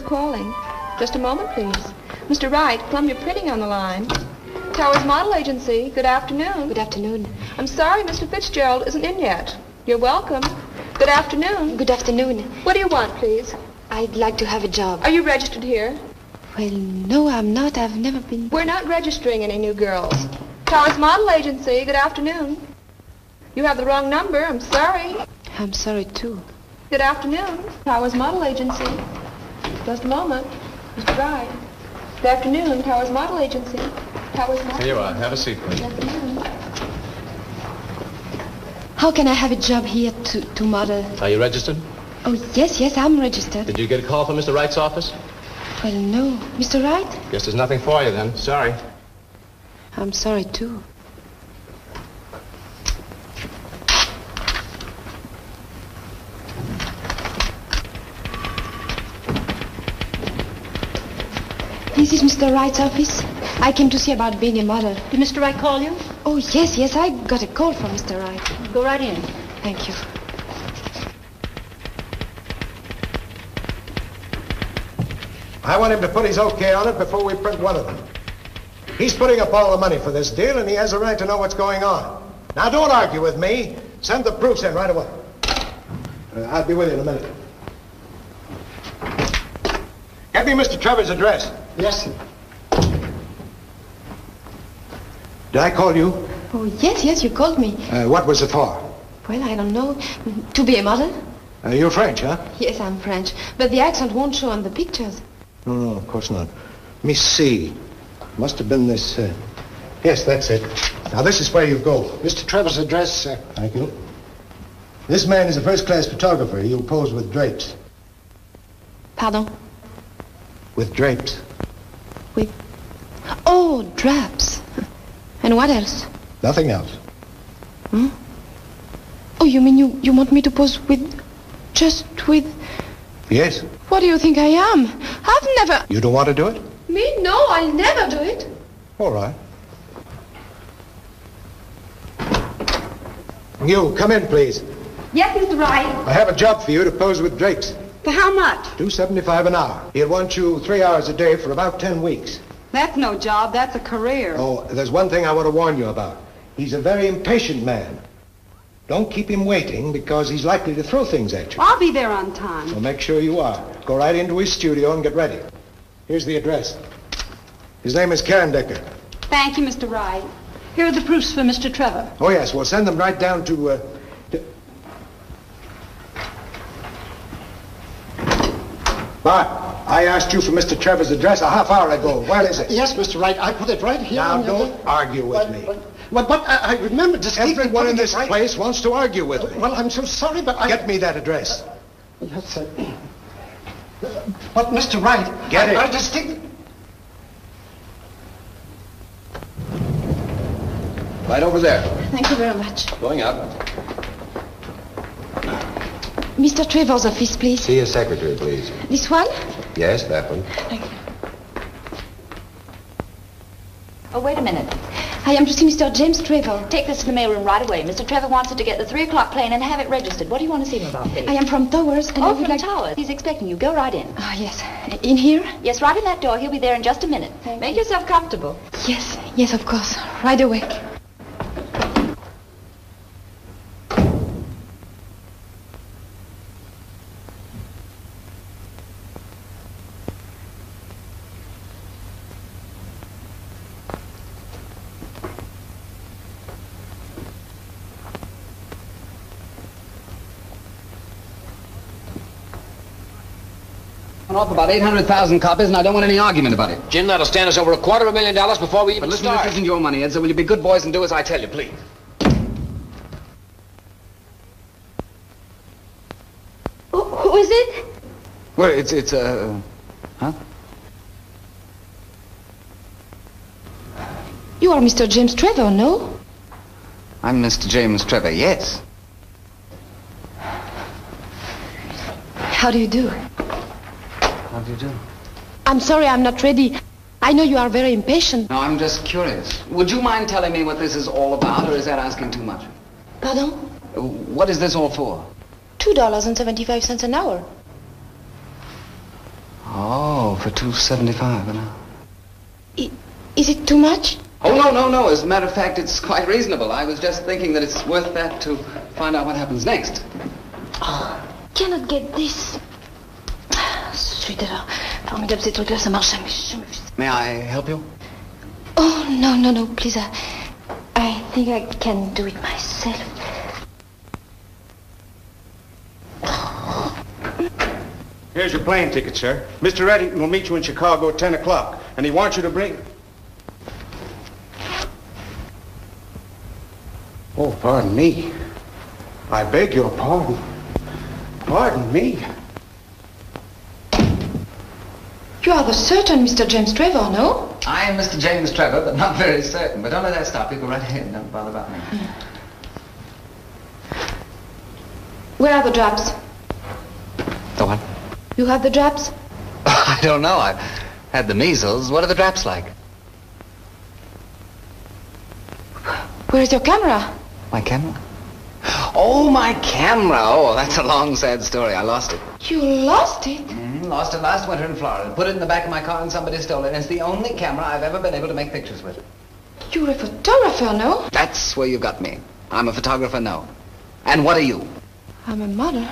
Calling. Just a moment, please. Mr. Wright, Columbia Printing on the line. Towers Model Agency. Good afternoon. Good afternoon. I'm sorry Mr. Fitzgerald isn't in yet. You're welcome. Good afternoon. Good afternoon. What do you want, please? I'd like to have a job. Are you registered here? Well, no, I'm not. I've never been... We're not registering any new girls. Towers Model Agency. Good afternoon. You have the wrong number. I'm sorry. I'm sorry, too. Good afternoon. Towers Model Agency. Just a moment. Mr. Wright. Good afternoon, Towers Model Agency. Towers Model. Here you are. Have a seat, please. Good afternoon. How can I have a job here to model? Are you registered? Oh, yes, I'm registered. Did you get a call from Mr. Wright's office? Well, no. Mr. Wright? Guess there's nothing for you then. Sorry. I'm sorry, too. This is Mr. Wright's office. I came to see about being a model. Did Mr. Wright call you? Oh, yes, I got a call from Mr. Wright. Go right in. Thank you. I want him to put his okay on it before we print one of them. He's putting up all the money for this deal, and he has a right to know what's going on. Now, don't argue with me. Send the proofs in right away. I'll be with you in a minute. Get me Mr. Trevor's address. Yes, sir. Did I call you? Oh, yes, you called me. What was it for? Well, I don't know. To be a model? You're French, huh? Yes, I'm French. But the accent won't show on the pictures. No, of course not. Let me see. Must have been this, Yes, that's it. Now, this is where you go. Mr. Trevor's address, sir. Thank you. This man is a first-class photographer. He'll pose with drapes. Pardon? With drapes. With... Oh, drapes. And what else? Nothing else. Hmm? Oh, you mean you want me to pose with... just with... Yes. What do you think I am? I've never... You don't want to do it? Me? No, I'll never do it. All right. You, come in, please. Yes, Mr. Wright. I have a job for you to pose with drapes. For how much? $2.75 an hour. He'll want you 3 hours a day for about 10 weeks. That's no job. That's a career. Oh, there's one thing I want to warn you about. He's a very impatient man. Don't keep him waiting because he's likely to throw things at you. I'll be there on time. So make sure you are. Go right into his studio and get ready. Here's the address. His name is Carendecker. Thank you, Mr. Wright. Here are the proofs for Mr. Trevor. Oh, yes. We'll send them right down to... Bart, I asked you for Mr. Trevor's address a half hour ago. Where is it? Yes, Mr. Wright. I put it right here. Now, on your... don't argue with me. But I remember distinctly... Everyone in this place wants to argue with me. Well, I'm so sorry, but I... Get me that address. Yes, sir. But, Mr. Wright... Get it. I distinctly... Right over there. Thank you very much. Going up. Mr. Trevor's office, please. See his secretary, please. This one? Yes, that one. Thank you. Oh, wait a minute. I am to see Mr. James Trevor. Take this to the mailroom right away. Mr. Trevor wants it to get the 3 o'clock plane and have it registered. What do you want to see him about, please? I am from Towers, and I Oh, would from like... Towers. He's expecting you. Go right in. Ah, yes. In here? Yes, right in that door. He'll be there in just a minute. Make yourself comfortable. Yes, yes, of course. Right away. Off about 800,000 copies, and I don't want any argument about it. Jim, that'll stand us over $250,000 before we even But listen, start. this isn't your money, Ed, so will you be good boys and do as I tell you, please? Who is it? Well, it's huh? You are Mr. James Trevor, no? I'm Mr. James Trevor, yes. How do you do? How do you do? I'm sorry, I'm not ready. I know you are very impatient. No, I'm just curious. Would you mind telling me what this is all about, or is that asking too much? Pardon? What is this all for? $2.75 an hour. Oh, for $2.75 an hour. Is it too much? Oh, no. As a matter of fact, it's quite reasonable. I was just thinking that it's worth that to find out what happens next. Oh, cannot get this. Celui-là. Formidable, ces trucs-là, ça marche jamais. May I help you? Oh, no, please. I think I can do it myself. Here's your plane ticket, sir. Mr. Reddington will meet you in Chicago at 10 o'clock, and he wants you to bring... Oh, pardon me. I beg your pardon. Pardon me. You are the certain Mr. James Trevor, no? I am Mr. James Trevor, but not very certain. But don't let that stop you. Go right ahead. Don't bother about me. Where are the drops? The what? You have the drops? I don't know. I've had the measles. What are the drops like? Where is your camera? My camera? Oh, my camera. Oh, that's a long, sad story. I lost it. You lost it? Lost it last winter in Florida. Put it in the back of my car and somebody stole it. It's the only camera I've ever been able to make pictures with. You're a photographer, no? That's where you got me. I'm a photographer, no. And what are you? I'm a model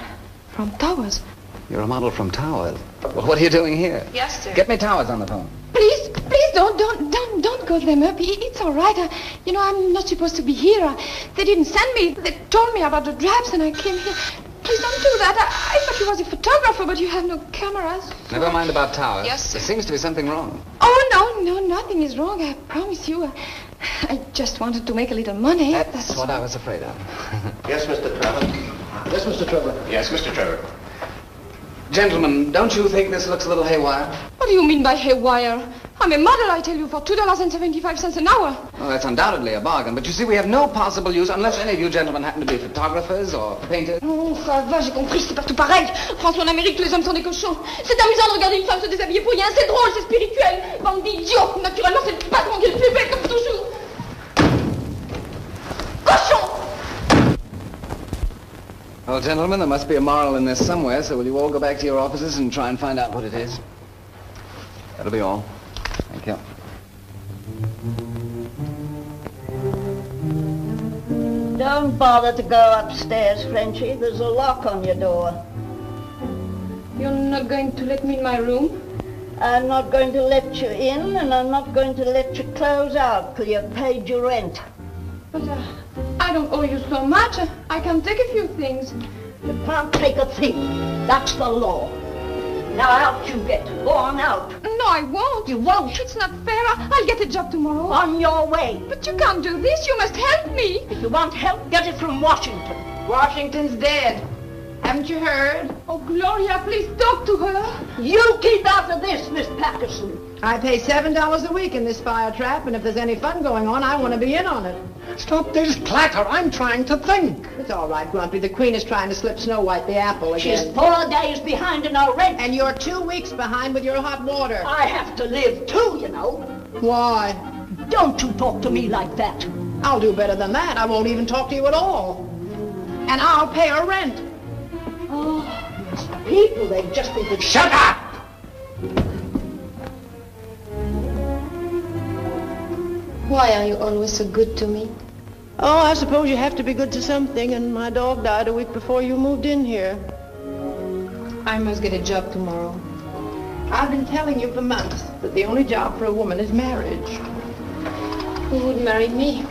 from Towers. You're a model from Towers. Well, what are you doing here? Yes, sir. Get me Towers on the phone. Please, don't call them up. It's all right. I'm not supposed to be here. They didn't send me. They told me about the drops and I came here. Please don't do that. I thought you was a photographer, but you have no cameras. Never mind about Towers. Yes, sir. There seems to be something wrong. Oh, no, nothing is wrong. I promise you. I just wanted to make a little money. That's what I was afraid of. Yes, Mr. Trevor. Yes, Mr. Trevor. Yes, Mr. Trevor. Gentlemen, don't you think this looks a little haywire? What do you mean by haywire? I'm a model, I tell you, for $2.75 an hour. Well, that's undoubtedly a bargain, but you see, we have no possible use unless any of you gentlemen happen to be photographers or painters. Oh, ça va, j'ai compris, c'est partout pareil. François, en Amérique, tous les hommes sont des cochons. C'est amusant de regarder une femme se déshabiller pour rien, c'est drôle, c'est spirituel. Bande d'idiots. Naturellement, c'est le patron qui est le plus bête, comme toujours. Cochon! Well, gentlemen, there must be a moral in this somewhere, so will you all go back to your offices and try and find out what it is? That'll be all. Thank you. Don't bother to go upstairs, Frenchie. There's a lock on your door. You're not going to let me in my room? I'm not going to let you in, and I'm not going to let you close out till you've paid your rent. But I don't owe you so much. I can take a few things. You can't take a thing. That's the law. Now out you get. Go on out. No, I won't. You won't. It's not fair. I'll get a job tomorrow. On your way. But you can't do this. You must help me. If you want help, get it from Washington. Washington's dead. Haven't you heard? Oh, Gloria, please talk to her. You keep out of this, Miss Patterson. I pay $7 a week in this fire trap, and if there's any fun going on, I want to be in on it. Stop this clatter. I'm trying to think. It's all right, Grumpy. The Queen is trying to slip Snow White the apple again. She's 4 days behind in her rent. And you're 2 weeks behind with your hot water. I have to live too, you know. Why? Don't you talk to me like that. I'll do better than that. I won't even talk to you at all. And I'll pay her rent. Oh, these people, they just think that... Shut up! Why are you always so good to me? Oh, I suppose you have to be good to something, and my dog died a week before you moved in here. I must get a job tomorrow. I've been telling you for months that the only job for a woman is marriage. Who would marry me?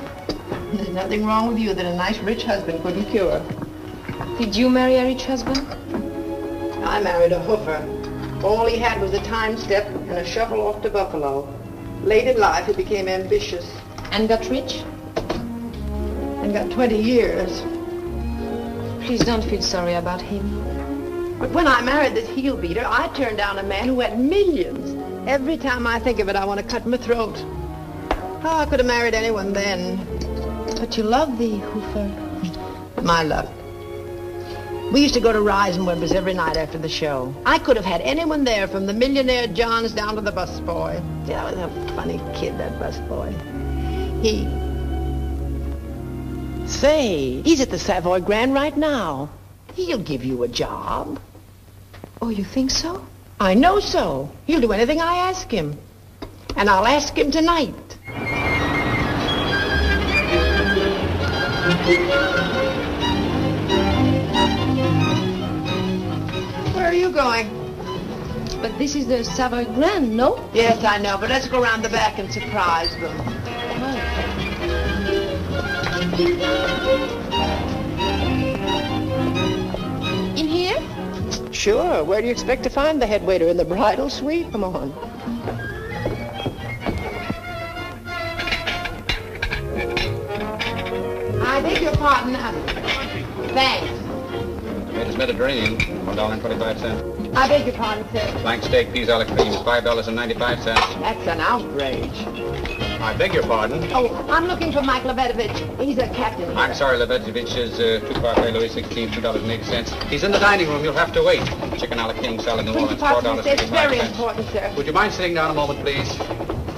There's nothing wrong with you that a nice rich husband couldn't cure. Did you marry a rich husband? I married a hoofer. All he had was a time step and a shovel off to Buffalo. Late in life, he became ambitious. And got rich? And got 20 years. Please don't feel sorry about him. But when I married this heel beater, I turned down a man who had millions. Every time I think of it, I want to cut my throat. Oh, I could have married anyone then. But you love the hoofer. My luck. We used to go to Reisenweber's every night after the show. I could have had anyone there, from the millionaire Johns down to the busboy. Yeah, that was a funny kid, that busboy. Say, he's at the Savoy Grand right now. He'll give you a job. Oh, you think so? I know so. He'll do anything I ask him. And I'll ask him tonight. Where are you going? But this is the Savoy Grand, no? Yes, I know, but let's go around the back and surprise them. In here? Sure. Where do you expect to find the head waiter? In the bridal suite? Come on. I beg your pardon. Thanks. Latest Mediterranean, $1.25. I beg your pardon, sir. Flank steak, peas a la cream, $5.95. That's an outrage. I beg your pardon. Oh, I'm looking for Mike Lebetovich. He's a captain here. I'm sorry, Lebetovich is 2 Carafe, Louis 16, $2.80. He's in the dining room. You'll have to wait. Chicken a la king, salad New Orleans, $4.35. It's very important, sir. Would you mind sitting down a moment, please?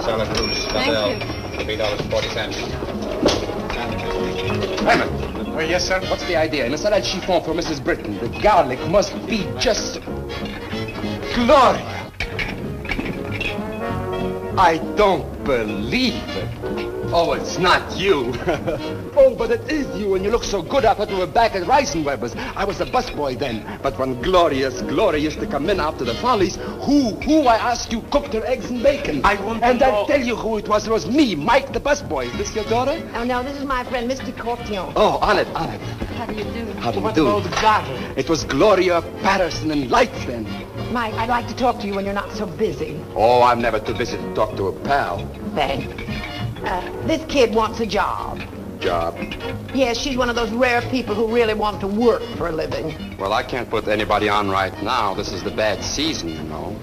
Salad Goose, Thank you. $3.40. Raymond. Oh, yes, sir? What's the idea? In a salad chiffon for Mrs. Britton, the garlic must be just... Gloria! I don't believe it. Oh, it's not you. Oh, but it is you, and you look so good. I thought you were back at Reisenweber's. I was a busboy then. But when Gloria used to come in after the Follies, who, I ask you, cooked her eggs and bacon? I want to And know. I'll tell you who it was. It was me, Mike the busboy. Is this your daughter? Oh, no, this is my friend, Mr. Cortion. Oh, on it. How do you do? How do you What do? about the daughter? It was Gloria Patterson in lights then. Mike, I'd like to talk to you when you're not so busy. Oh, I'm never too busy to talk to a pal. Thanks. This kid wants a job. Job? Yes, she's one of those rare people who really want to work for a living. Well, I can't put anybody on right now. This is the bad season, you know.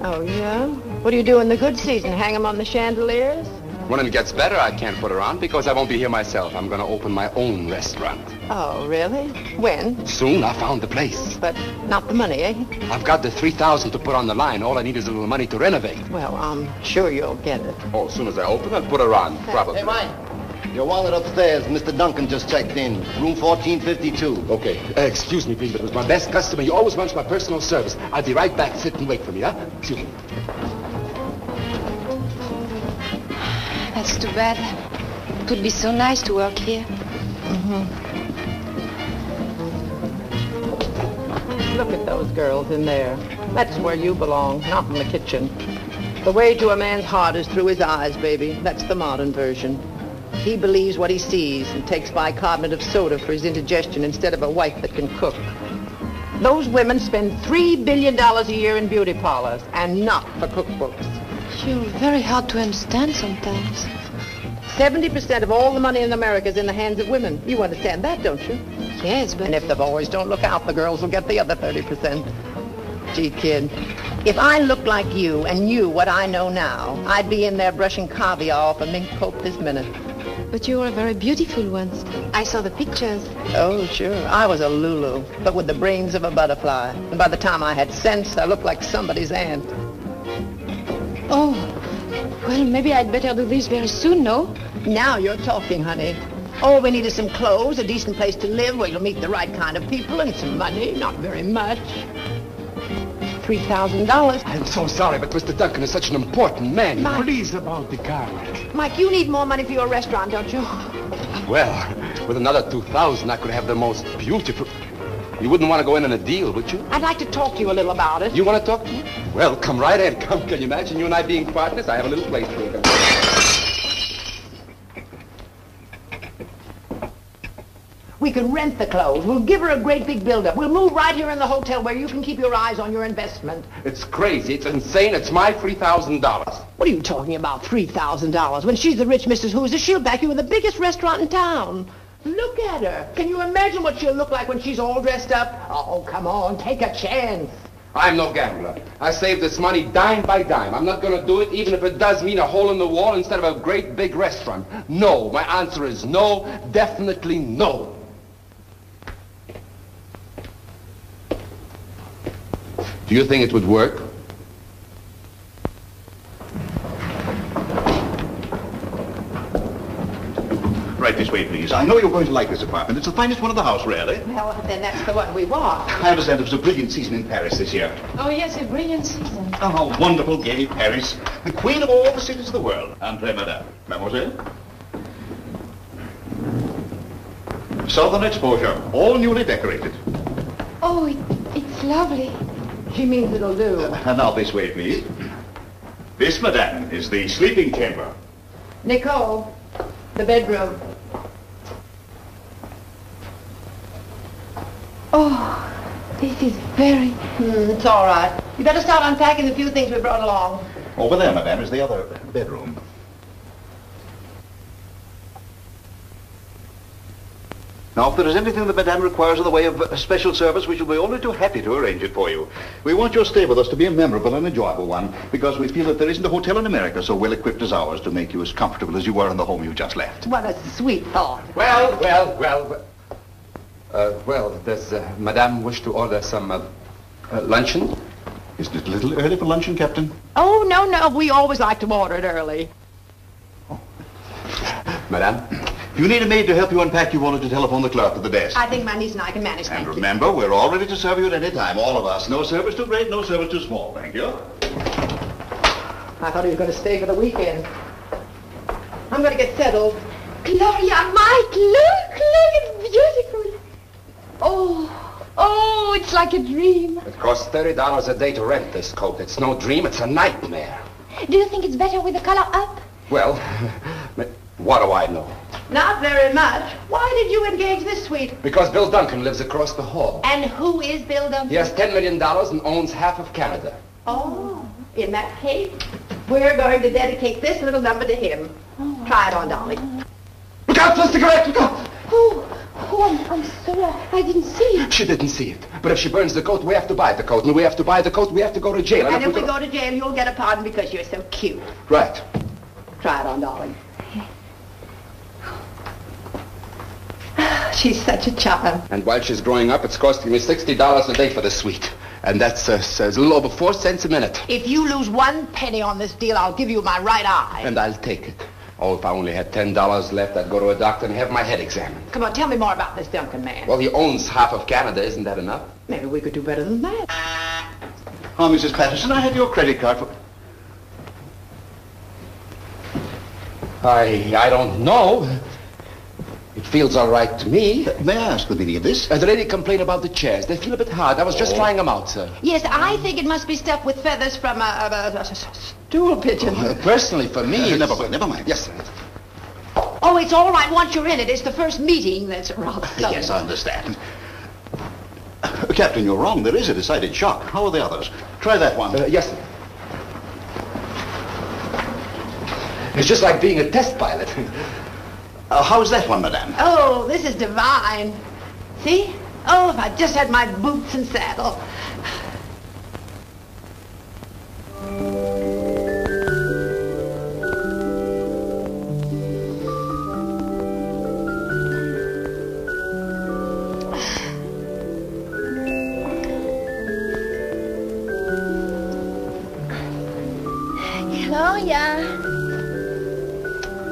Oh, yeah? What do you do in the good season? Hang them on the chandeliers? When it gets better, I can't put her on because I won't be here myself. I'm going to open my own restaurant. Oh, really? When? Soon, I found the place. But not the money, eh? I've got the $3,000 to put on the line. All I need is a little money to renovate. Well, I'm sure you'll get it. Oh, as soon as I open, I'll put her on, probably. Hey, Mike. Your wallet upstairs. Mr. Duncan just checked in. Room 1452. Okay. Excuse me, please, but it was my best customer. He always wants my personal service. I'll be right back. Sit and wait for me, huh? Excuse me. That's too bad. It would be so nice to work here. Look at those girls in there. That's where you belong, not in the kitchen. The way to a man's heart is through his eyes, baby. That's the modern version. He believes what he sees and takes bicarbonate of soda for his indigestion instead of a wife that can cook. Those women spend $3 billion a year in beauty parlors, and not for cookbooks. You're very hard to understand sometimes. 70% of all the money in America is in the hands of women. You understand that, don't you? Yes, but... And if the boys don't look out, the girls will get the other 30%. Gee, kid, if I looked like you and knew what I know now, I'd be in there brushing caviar off a mink coat this minute. But you were very beautiful once. I saw the pictures. Oh, sure. I was a Lulu, but with the brains of a butterfly. And by the time I had sense, I looked like somebody's aunt. Oh, well, maybe I'd better do this very soon, no? Now you're talking, honey. All we need is some clothes, a decent place to live where you'll meet the right kind of people, and some money. Not very much. $3,000. I'm so sorry, but Mr. Duncan is such an important man. Mike. Please, about the garlic. Mike, you need more money for your restaurant, don't you? Well, with another $2,000, I could have the most beautiful... You wouldn't want to go in on a deal, would you? I'd like to talk to you a little about it. You want to talk to me? Well, come right in. Come, can you imagine you and I being partners? I have a little place for you. We can rent the clothes. We'll give her a great big build-up. We'll move right here in the hotel where you can keep your eyes on your investment. It's crazy. It's insane. It's my $3,000. What are you talking about, $3,000? When she's the rich Mrs. Hoosier, she'll back you in the biggest restaurant in town. Look at her. Can you imagine what she'll look like when she's all dressed up? Oh, come on, take a chance. I'm no gambler. I save this money dime by dime. I'm not going to do it even if it does mean a hole in the wall instead of a great big restaurant. No. My answer is no. Definitely no. Do you think it would work? Right this way, please. I know you're going to like this apartment. It's the finest one in the house, really. Well, then that's the one we want. I understand it was a brilliant season in Paris this year. Oh, yes, a brilliant season. Oh, wonderful, gay Paris. The queen of all the cities of the world. Entrez, madame. Mademoiselle? Southern exposure, all newly decorated. Oh, it's lovely. She means it'll do. And now this way, please. This, madame, is the sleeping chamber. Nicole, the bedroom. Oh, this is very... It's all right. You better start unpacking the few things we brought along. Over there, madame, is the other bedroom. Now, if there is anything that Madame requires in the way of special service, we shall be only too happy to arrange it for you. We want your stay with us to be a memorable and enjoyable one, because we feel that there isn't a hotel in America so well equipped as ours to make you as comfortable as you were in the home you just left. What a sweet thought. Well, does Madame wish to order some luncheon? Isn't it a little early for luncheon, Captain? Oh, no. We always like to order it early. Oh. Madame? If you need a maid to help you unpack, you wanted to telephone the clerk at the desk. I think my niece and I can manage. And remember, we're all ready to serve you at any time, all of us. No service too great, no service too small. Thank you. I thought he was going to stay for the weekend. I'm going to get settled. Gloria, Mike, look, it's beautiful. Oh, it's like a dream. It costs $30 a day to rent this coat. It's no dream, it's a nightmare. Do you think it's better with the color up? Well, what do I know? Not very much. Why did you engage this suite? Because Bill Duncan lives across the hall. And who is Bill Duncan? He has $10 million and owns half of Canada. Oh, in that case, we're going to dedicate this little number to him. Oh. Try it on, darling. Look out for the cigarette! Look out! I'm sorry. I didn't see it. She didn't see it. But if she burns the coat, we have to buy the coat. And if we have to buy the coat, we have to go to jail. And if we go to jail, you'll get a pardon because you're so cute. Right. Try it on, darling. She's such a child. And while she's growing up, it's costing me $60 a day for the suite. And that's a little over 4 cents a minute. If you lose 1 penny on this deal, I'll give you my right eye. And I'll take it. Oh, if I only had $10 left, I'd go to a doctor and have my head examined. Come on, tell me more about this Duncan man. Well, he owns half of Canada. Isn't that enough? Maybe we could do better than that. Oh, Mrs. Patterson, I have your credit card for... I don't know. It feels all right to me. May I ask the meaning of this? The lady complained about the chairs. They feel a bit hard. I was just trying them out, sir. Yes, I think it must be stuffed with feathers from a stool pigeon. Personally, for me... Never mind. Yes, sir. Oh, it's all right once you're in it. It's the first meeting that's rather... Yes, I understand. Captain, you're wrong. There is a decided shock. How are the others? Try that one. Yes, sir. It's just like being a test pilot. How's that one, madame? Oh, this is divine. See? Oh, if I just had my boots and saddle.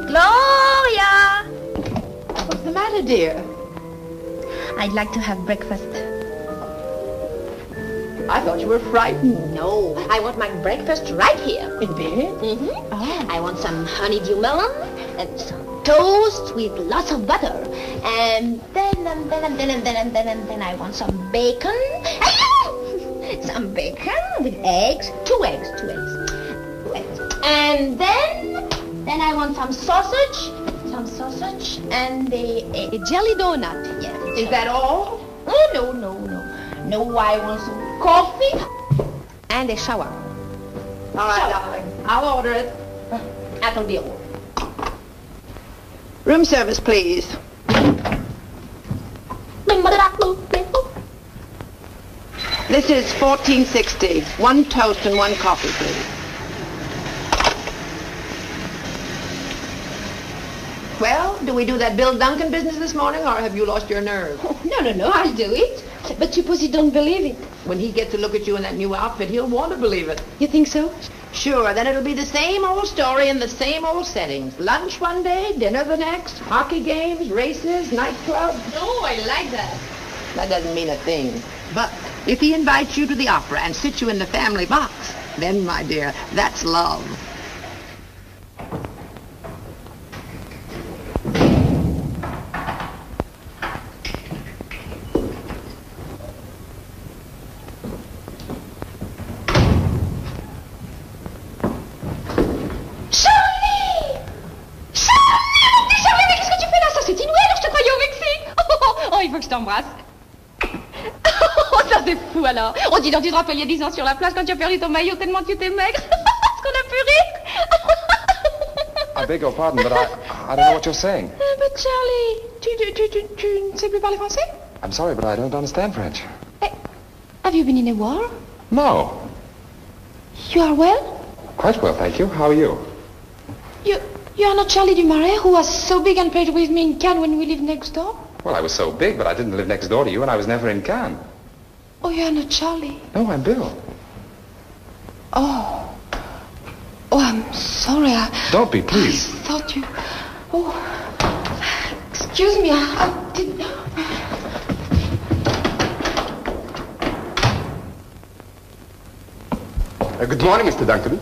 Gloria! What's the matter, dear? I'd like to have breakfast. I thought you were frightened. No, I want my breakfast right here. In bed? Mm-hmm. Oh. I want some honeydew melon and some toast with lots of butter. And then I want some bacon. Some bacon with eggs. Two eggs. And then I want some sausage and a jelly donut. Yes. Is that all? Oh, no, I want some coffee and a shower. All right, darling. I'll order it. That'll be all. Room service, please. This is 1460. One toast and one coffee, please. Well, do we do that Bill Duncan business this morning, or have you lost your nerve? No, I'll do it. But suppose you don't believe it. When he gets to look at you in that new outfit, he'll want to believe it. You think so? Sure, then it'll be the same old story in the same old settings. Lunch one day, dinner the next, hockey games, races, nightclubs. Oh, I like that. That doesn't mean a thing. But if he invites you to the opera and sits you in the family box, then, my dear, that's love. T'embrasse. Oh, ça c'est fou alors. Oh, dis donc, tu te rappelles il y a 10 ans sur la plage quand tu as perdu ton maillot tellement tu étais maigre. Est-ce qu'on a pu rire? I beg your pardon, but I don't know what you're saying. But Charlie, tu ne sais plus parler français? I'm sorry, but I don't understand French. Hey, have you been in a war? No. You are well? Quite well, thank you. How are you? You are not Charlie Dumaret, who was so big and played with me in Cannes when we lived next door? Well, I was so big, but I didn't live next door to you, and I was never in Cannes. Oh, you're not Charlie? No, I'm Bill. Oh, I'm sorry. Don't be, please. I thought you... Oh, excuse me, I didn't... Good morning, Mr. Duncan.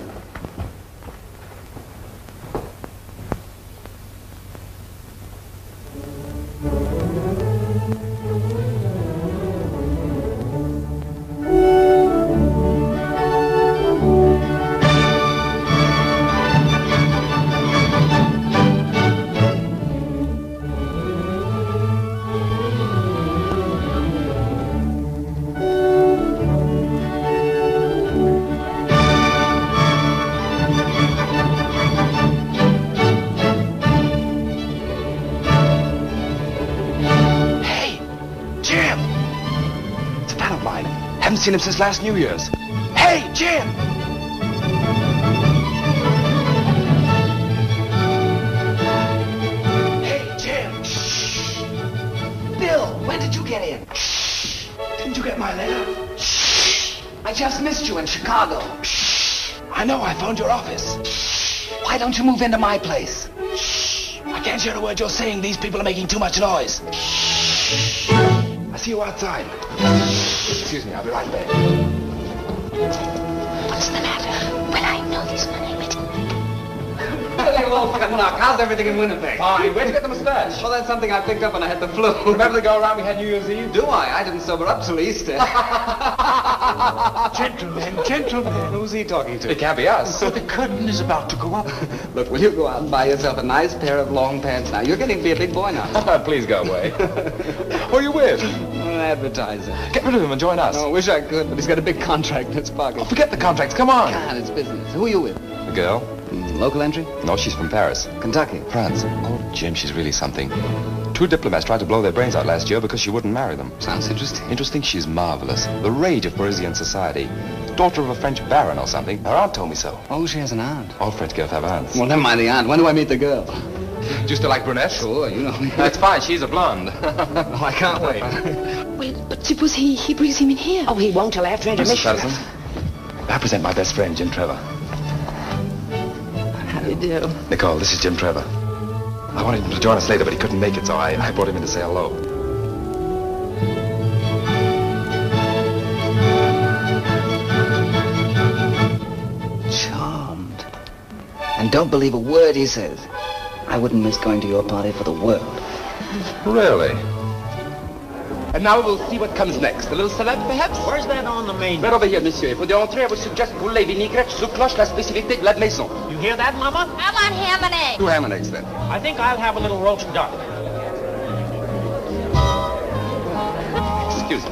Seen him since last New Year's. Hey, Jim! Hey, Jim! Shh! Bill, when did you get in? Shh! Didn't you get my letter? Shh! I just missed you in Chicago. Shh! I know, I phoned your office. Shh! Why don't you move into my place? Shh! I can't hear a word you're saying. These people are making too much noise. Shh! I see you outside. Excuse me, I'll be right back. What's the matter? Well, I know this man. Hello, Knock. How's everything in Winnipeg? Fine. Where'd you get the mustache? Well, that's something I picked up when I had the flu. Remember the go-around we had New Year's Eve? Do I? I didn't sober up till Easter. Gentlemen. Who's he talking to? It can't be us. So the curtain is about to go up. Look, will you go out and buy yourself a nice pair of long pants now? You're getting to be a big boy now. Please go away. Who are you with? an advertiser. Get rid of him and join us. Oh, I wish I could, but he's got a big contract in his pocket. Oh, forget the contracts. Come on. God, it's business. Who are you with? A girl? Local entry? No, she's from Paris. Kentucky? France. Oh, Jim, she's really something. 2 diplomats tried to blow their brains out last year because she wouldn't marry them. Sounds interesting. Interesting? She's marvelous. The rage of Parisian society. Daughter of a French baron or something. Her aunt told me so. Oh, she has an aunt. All French girls have aunts. Well, never mind the aunt. When do I meet the girl? Do you still like brunettes? Sure, you know. That's fine. She's a blonde. Oh, I can't wait. Well, but suppose he brings him in here. Oh, he won't till after intermission. Mrs. Patterson, I present my best friend, Jim Trevor. How do you do? Nicole, this is Jim Trevor. I wanted him to join us later, but he couldn't make it, so I brought him in to say hello. Charmed. And don't believe a word he says. I wouldn't miss going to your party for the world. Really? And now we'll see what comes next. A little salad, perhaps? Where's that on the menu? Right over here, monsieur. For the entrée, I would suggest poulet vinaigrette sous cloche, la spécialité de la maison. You hear that, Mama? I want ham and eggs. 2 ham and eggs, then. I think I'll have a little roast duck. Excuse me.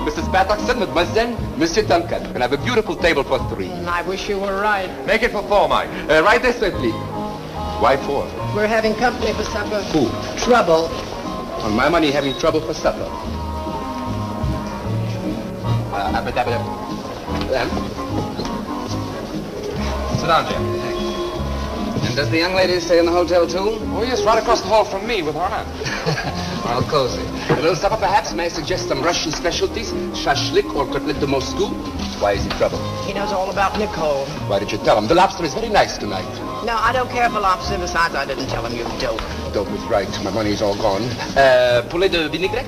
Mrs. Patterson, mademoiselle, Monsieur Duncan. And have a beautiful table for 3. I wish you were right. Make it for 4, Mike. Right this way, please. Why 4? We're having company for supper. Who? Trouble. On my money, having trouble for supper. Sit down, Jim. And does the young lady stay in the hotel, too? Oh, yes, right across the hall from me with her aunt. How cozy. A little supper, perhaps. May I suggest some Russian specialties? Shashlik or cutlet de Moscow? Why is he trouble? He knows all about Nicole. Why did you tell him? The lobster is very nice tonight. No, I don't care for lobster. Besides, I didn't tell him, you dope. Dope is right. My money's all gone. Poulet de vinaigrette?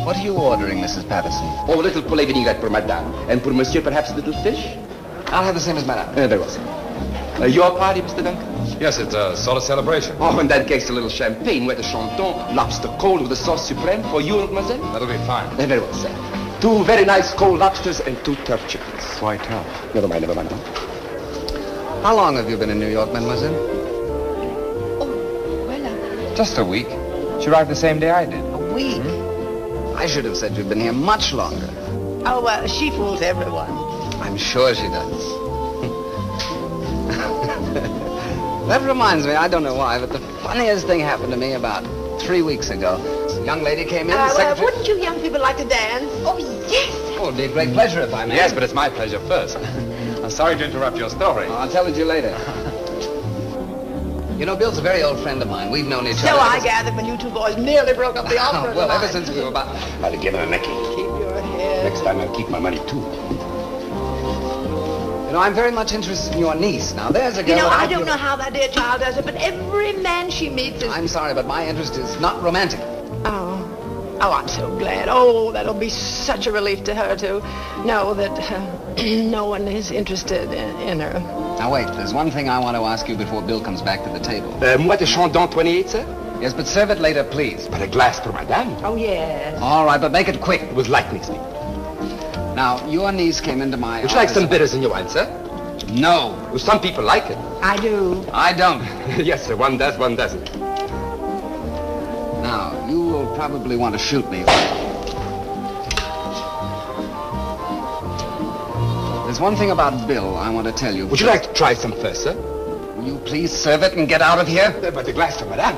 What are you ordering, Mrs. Patterson? Oh, a little poulet vinaigrette for madame. And for monsieur, perhaps a little fish? I'll have the same as madame. Very well, sir. Your party, Mr. Duncan? Yes, it's a sort of celebration. Oh, in that case, a little champagne, where the chanton, lobster cold with the sauce supreme for you, mademoiselle? That'll be fine. Very well, sir. 2 very nice cold lobsters and 2 turf chickens. Why tough? Never mind, never mind. How long have you been in New York, mademoiselle? Just a week. She arrived the same day I did. A week? I should have said you'd been here much longer. Oh, she fools everyone. I'm sure she does. That reminds me, I don't know why, but the funniest thing happened to me about 3 weeks ago. A young lady came in, the secretary... Wouldn't you young people like to dance? Oh, yes. Oh, it'd be a great pleasure if I may. Yes, but it's my pleasure first. I'm sorry to interrupt your story. Oh, I'll tell it to you later. You know, Bill's a very old friend of mine. We've known each other. So I gathered when you 2 boys nearly broke up the opera. Well, ever since we were about... I'll give her a necky. Keep your head. Next time I'll keep my money, too. You know, I'm very much interested in your niece. Now, there's a girl... You know, I don't know how that dear child does it, but every man she meets is... I'm sorry, but my interest is not romantic. Oh, I'm so glad. Oh, that'll be such a relief to her to know that no one is interested in her. Now, wait. There's one thing I want to ask you before Bill comes back to the table. Moi de Chandon 28, sir? Yes, but serve it later, please. But a glass for madame. Oh, yes. All right, but make it quick. With lightning speed. Now, your niece came into my Would you like some bitters in your wine, sir? No. Well, some people like it. I do. I don't. Yes, sir. One does, one doesn't. Now, you will probably want to shoot me. There's one thing about Bill I want to tell you. Would you like to try some first, sir? Will you please serve it and get out of here? But the glass for madame.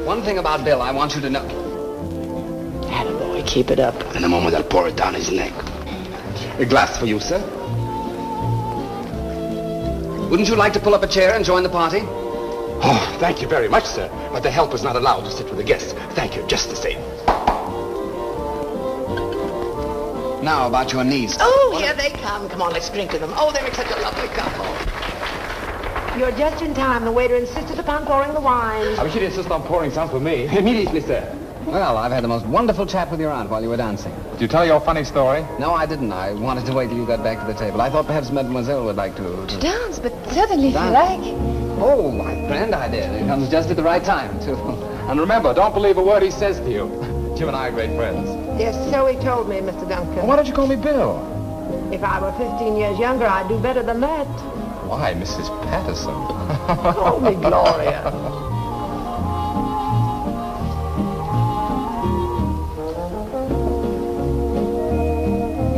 One thing about Bill I want you to know. Attaboy, keep it up. In a moment, I'll pour it down his neck. A glass for you, sir. Wouldn't you like to pull up a chair and join the party? Oh, thank you very much, sir. But the helper's not allowed to sit with the guests. Thank you, just the same. Now, about your niece. Oh, here they come. Come on, let's drink to them. Oh, they make such a lovely couple. You're just in time. The waiter insisted upon pouring the wine. I wish you'd insist on pouring some for me. Immediately, sir. Well, I've had the most wonderful chat with your aunt while you were dancing. Did you tell your funny story? No, I didn't. I wanted to wait till you got back to the table. I thought perhaps mademoiselle would like to dance, but certainly if you like. Oh, my grand idea. It comes just at the right time, too. And remember, don't believe a word he says to you. Jim and I are great friends. Yes, so he told me, Mr. Duncan. Well, why don't you call me Bill? If I were 15 years younger, I'd do better than that. Why, Mrs. Patterson? Call me Gloria.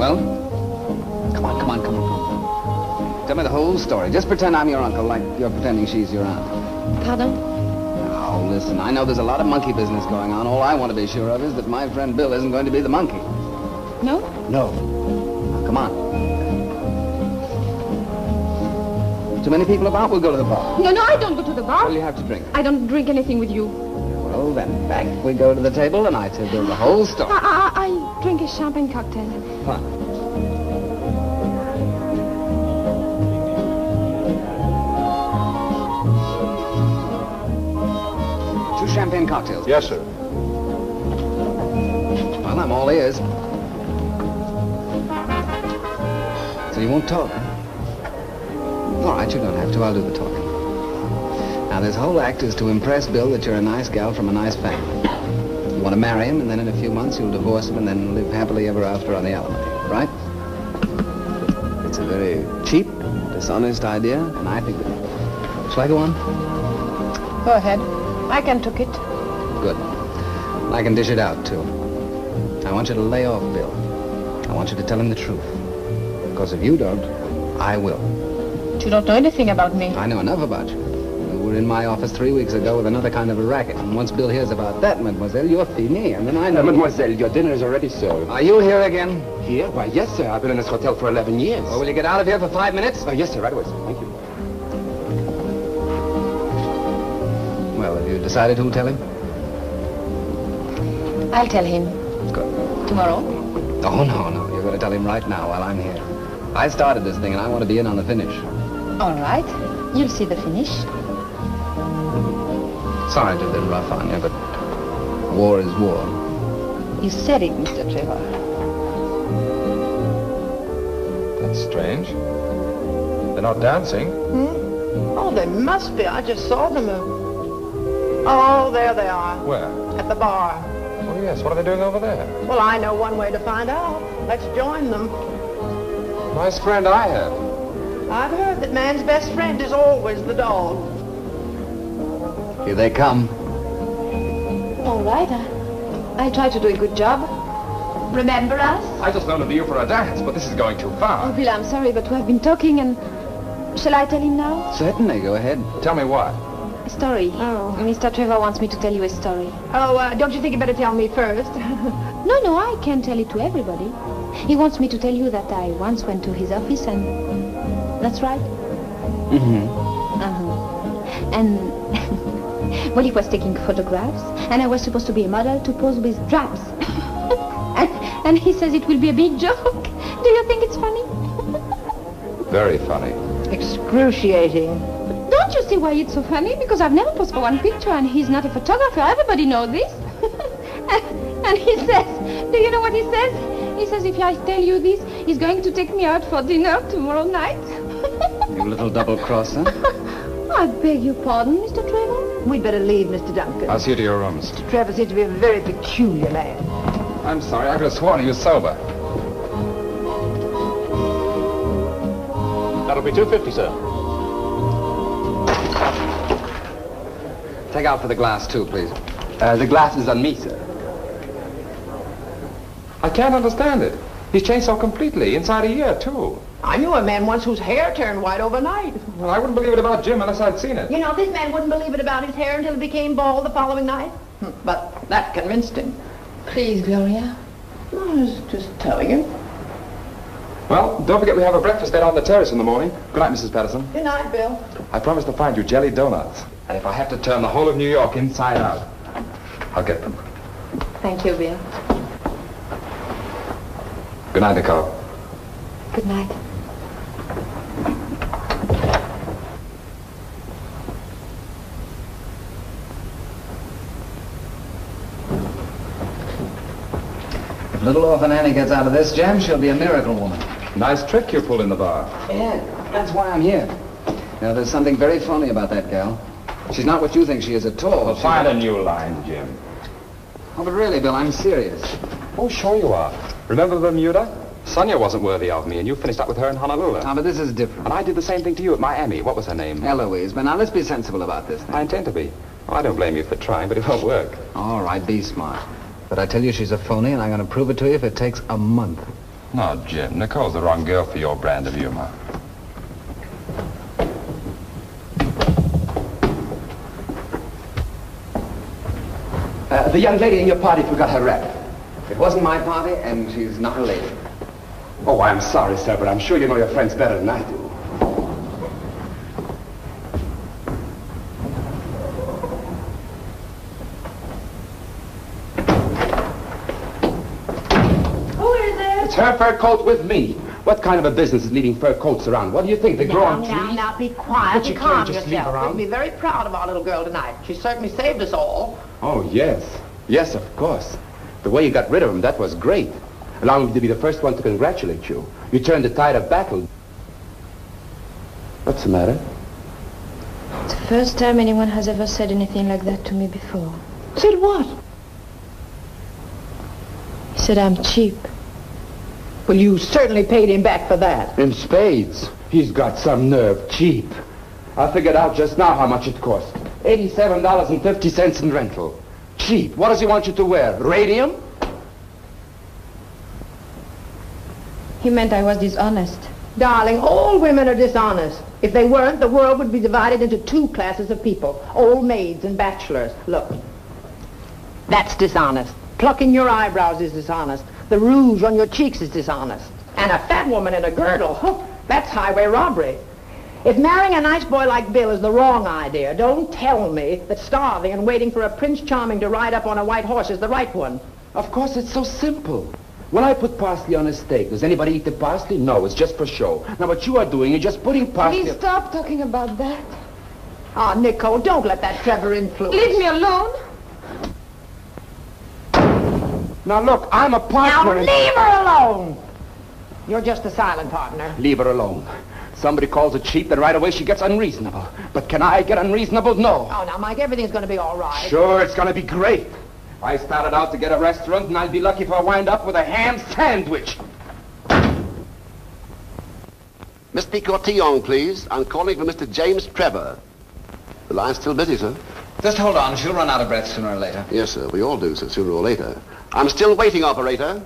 Well? Come on. Tell me the whole story. Just pretend I'm your uncle like you're pretending she's your aunt. Pardon? Oh, listen, I know there's a lot of monkey business going on. All I want to be sure of is that my friend Bill isn't going to be the monkey. No? No. Now, come on. Too many people about? We'll go to the bar. No, I don't go to the bar. Well, you have to drink. I don't drink anything with you. Well, then, back we go to the table, and I tell Bill the whole story. I drink a champagne cocktail. Fine. Champagne cocktails. Yes, sir. Well, I'm all ears. So you won't talk, huh? All right, you don't have to. I'll do the talking. Now, this whole act is to impress Bill that you're a nice gal from a nice family. You want to marry him, and then in a few months you'll divorce him and then live happily ever after on the alimony, right? It's a very cheap, dishonest idea, and I think that... Shall I go on? Go ahead. I can took it. Good. I can dish it out, too. I want you to lay off Bill. I want you to tell him the truth. Because if you don't, I will. But you don't know anything about me. I know enough about you. You were in my office 3 weeks ago with another kind of a racket. And once Bill hears about that, mademoiselle, you're fini. And then I know... Mademoiselle, your dinner is already served. Are you here again? Here? Why, yes, sir. I've been in this hotel for 11 years. Oh, will you get out of here for 5 minutes? Oh, yes, sir. Right away, sir. Thank you. Well, have you decided who'll tell him? I'll tell him. Good. Tomorrow? Oh, no. You're going to tell him right now while I'm here. I started this thing, and I want to be in on the finish. All right. You'll see the finish. Sorry to be rough on you, but war is war. You said it, Mr. Trevor. That's strange. They're not dancing. Oh, they must be. I just saw them. Oh, there they are. Where? At the bar. Oh, yes. What are they doing over there? Well, I know one way to find out. Let's join them. Nice friend I have. I've heard that man's best friend is always the dog. Here they come. All right. I try to do a good job. Remember us? I just wanted you for a dance, but this is going too far. Oh, Bill, I'm sorry, but we have been talking and... Shall I tell him now? Certainly. Go ahead. Tell me what? A story. Oh. Mr. Trevor wants me to tell you a story. Oh, don't you think you better tell me first? No, I can't tell it to everybody. He wants me to tell you that I once went to his office and... That's right? Mm-hmm. And... well, he was taking photographs, and I was supposed to be a model to pose with straps. and he says it will be a big joke. Do you think it's funny? Very funny. Excruciating. Don't you see why it's so funny? Because I've never posed for one picture, and he's not a photographer. Everybody knows this. and he says, do you know what he says? He says if I tell you this, he's going to take me out for dinner tomorrow night. You little double-crosser. I beg your pardon, Mr. Trevor. We'd better leave, Mr. Duncan. I'll see you to your rooms. Mr. Trevor seems to be a very peculiar man. I'm sorry. I could have sworn he was sober. That'll be $2.50, sir. Take out for the glass, too, please. The glass is on me, sir. I can't understand it. He's changed so completely, inside a year, too. I knew a man once whose hair turned white overnight. Well, I wouldn't believe it about Jim unless I'd seen it. You know, this man wouldn't believe it about his hair until it became bald the following night. But that convinced him. Please, Gloria. I was just telling him. Well, don't forget we have a breakfast date on the terrace in the morning. Good night, Mrs. Patterson. Good night, Bill. I promise to find you jelly donuts. And if I have to turn the whole of New York inside out, I'll get them. Thank you, Bill. Good night, Nicole. Good night. If little orphan Annie gets out of this jam, she'll be a miracle woman. Nice trick you pulled in the bar. Yeah, that's why I'm here. Now, there's something very funny about that gal. She's not what you think she is at all. Well, find a new line, Jim. Oh, but really, Bill, I'm serious. Oh, sure you are. Remember Bermuda? Sonia wasn't worthy of me, and you finished up with her in Honolulu. Ah, but this is different. And I did the same thing to you at Miami. What was her name? Eloise. But now, let's be sensible about this thing. I intend to be. Oh, I don't blame you for trying, but it won't work. All right, be smart. But I tell you she's a phony, and I'm going to prove it to you if it takes a month. No, Jim, Nicole's the wrong girl for your brand of humor. The young lady in your party forgot her wrap. It wasn't my party, and she's not a lady. Oh, I'm sorry, sir, but I'm sure you know your friends better than I do. Who is it? It's her fur coat with me. What kind of a business is leaving fur coats around? What do you think? They grow on trees? Now, be quiet. But you Calm can't just leave yourself. her out. We'll be very proud of our little girl tonight. She certainly saved us all. Oh, yes. Yes, of course. The way you got rid of him, that was great. Allow me to be the first one to congratulate you. You turned the tide of battle. What's the matter? It's the first time anyone has ever said anything like that to me before. Said what? He said I'm cheap. Well, you certainly paid him back for that. In spades. He's got some nerve. Cheap. I figured out just now how much it cost. $87.50 in rental. Cheap. What does he want you to wear? Radium? He meant I was dishonest. Darling, all women are dishonest. If they weren't, the world would be divided into two classes of people. Old maids and bachelors. Look. That's dishonest. Plucking your eyebrows is dishonest. The rouge on your cheeks is dishonest. And a fat woman in a girdle, that's highway robbery. If marrying a nice boy like Bill is the wrong idea, don't tell me that starving and waiting for a Prince Charming to ride up on a white horse is the right one. Of course, it's so simple. When I put parsley on a steak, does anybody eat the parsley? No, it's just for show. Now, what you are doing is just putting parsley... Please stop talking about that. Ah, Nicole, don't let that Trevor influence. Leave me alone. Now, look, I'm a partner... Now, leave her alone! You're just a silent partner. Leave her alone. Somebody calls her cheap, then right away she gets unreasonable. But can I get unreasonable? No. Oh, now, Mike, everything's going to be all right. Sure, it's going to be great. I started out to get a restaurant, and I'd be lucky if I wind up with a ham sandwich. Miss Picotillon, please. I'm calling for Mr. James Trevor. The line's still busy, sir. Just hold on. She'll run out of breath sooner or later. Yes, sir. We all do, sir, sooner or later. I'm still waiting, operator.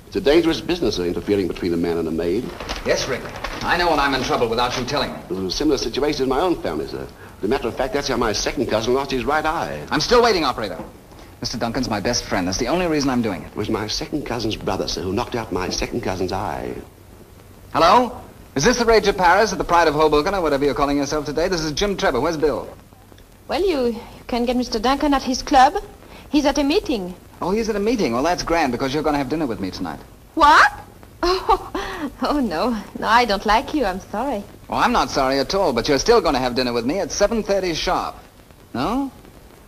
It's a dangerous business, sir, interfering between a man and a maid. Yes, Rick. I know when I'm in trouble without you telling me. It was a similar situation in my own family, sir. As a matter of fact, that's how my second cousin lost his right eye. I'm still waiting, operator. Mr. Duncan's my best friend. That's the only reason I'm doing it. It was my second cousin's brother, sir, who knocked out my second cousin's eye. Hello? Is this the Rage of Paris, or the Pride of Hoboken, or whatever you're calling yourself today? This is Jim Trevor. Where's Bill? Well, you can get Mr. Duncan at his club. He's at a meeting. Oh, he's at a meeting. Well, that's grand, because you're going to have dinner with me tonight. What? Oh, no. No, I don't like you. I'm sorry. Oh, I'm not sorry at all, but you're still going to have dinner with me at 7:30 sharp. No?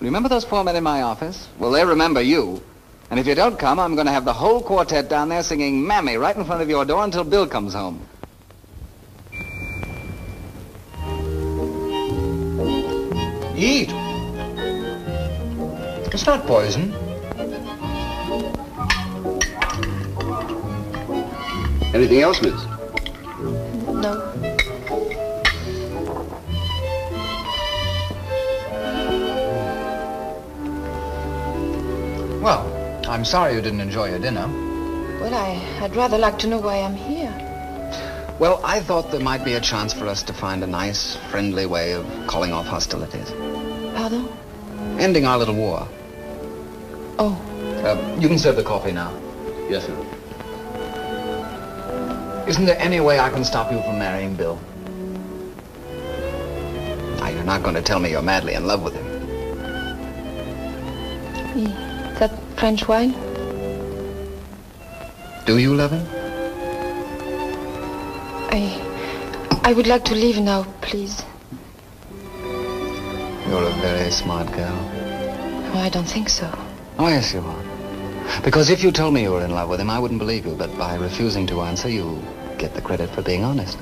Remember those four men in my office? Well, they remember you. And if you don't come, I'm going to have the whole quartet down there singing Mammy right in front of your door until Bill comes home. Eat. It's not poison. Anything else, miss? No. Well, I'm sorry you didn't enjoy your dinner. Well, I'd rather like to know why I'm here. Well, I thought there might be a chance for us to find a nice, friendly way of calling off hostilities. Pardon? Ending our little war. Oh. You can serve the coffee now. Yes, sir. Isn't there any way I can stop you from marrying Bill? Now, you're not going to tell me you're madly in love with him. Is that French wine? Do you love him? I would like to leave now, please. You're a very smart girl. Oh, I don't think so. Oh, yes, you are. Because if you told me you were in love with him, I wouldn't believe you. But by refusing to answer, you get the credit for being honest.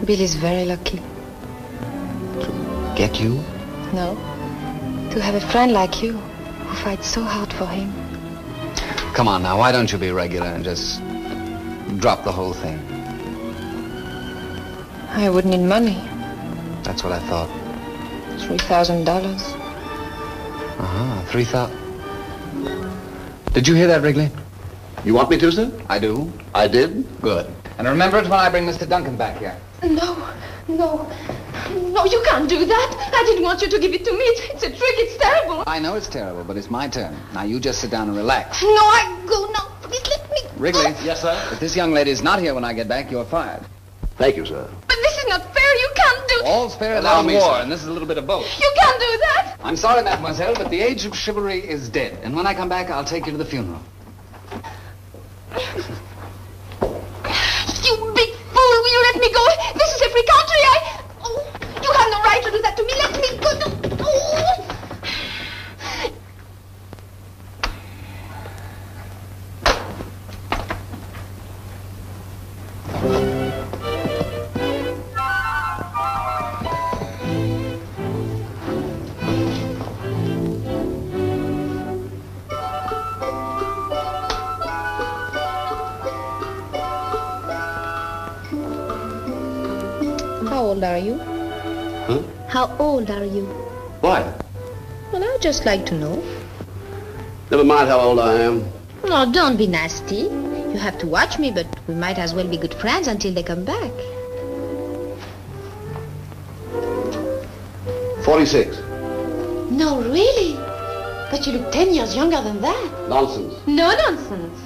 Billy's very lucky. To get you? No. To have a friend like you, who fights so hard for him. Come on now, why don't you be regular and just drop the whole thing? I would need money. That's what I thought. $3,000. Uh-huh, 3,000. Did you hear that, Wrigley? You want me to, sir? I do. I did? Good. And remember it when I bring Mr. Duncan back here. No, you can't do that. I didn't want you to give it to me. It's a trick. It's terrible. I know it's terrible, but it's my turn. Now, you just sit down and relax. No, I go now. Please let me. Wrigley. Yes, sir? If this young lady is not here when I get back, you're fired. Thank you, sir. But this is not fair. You can't do... All's fair in Allow love me, and war, sir. and this is a little bit of both. You can't do that. I'm sorry, mademoiselle, but the age of chivalry is dead. And when I come back, I'll take you to the funeral. You big fool. Will you let me go? This is a free country. Oh, you have no right to do that to me. Let me go. No. Oh. How old are you? Huh? How old are you? Why? Well, I'd just like to know. Never mind how old I am. No, don't be nasty. You have to watch me, but we might as well be good friends until they come back. 46. No, really? But you look 10 years younger than that. Nonsense. No nonsense.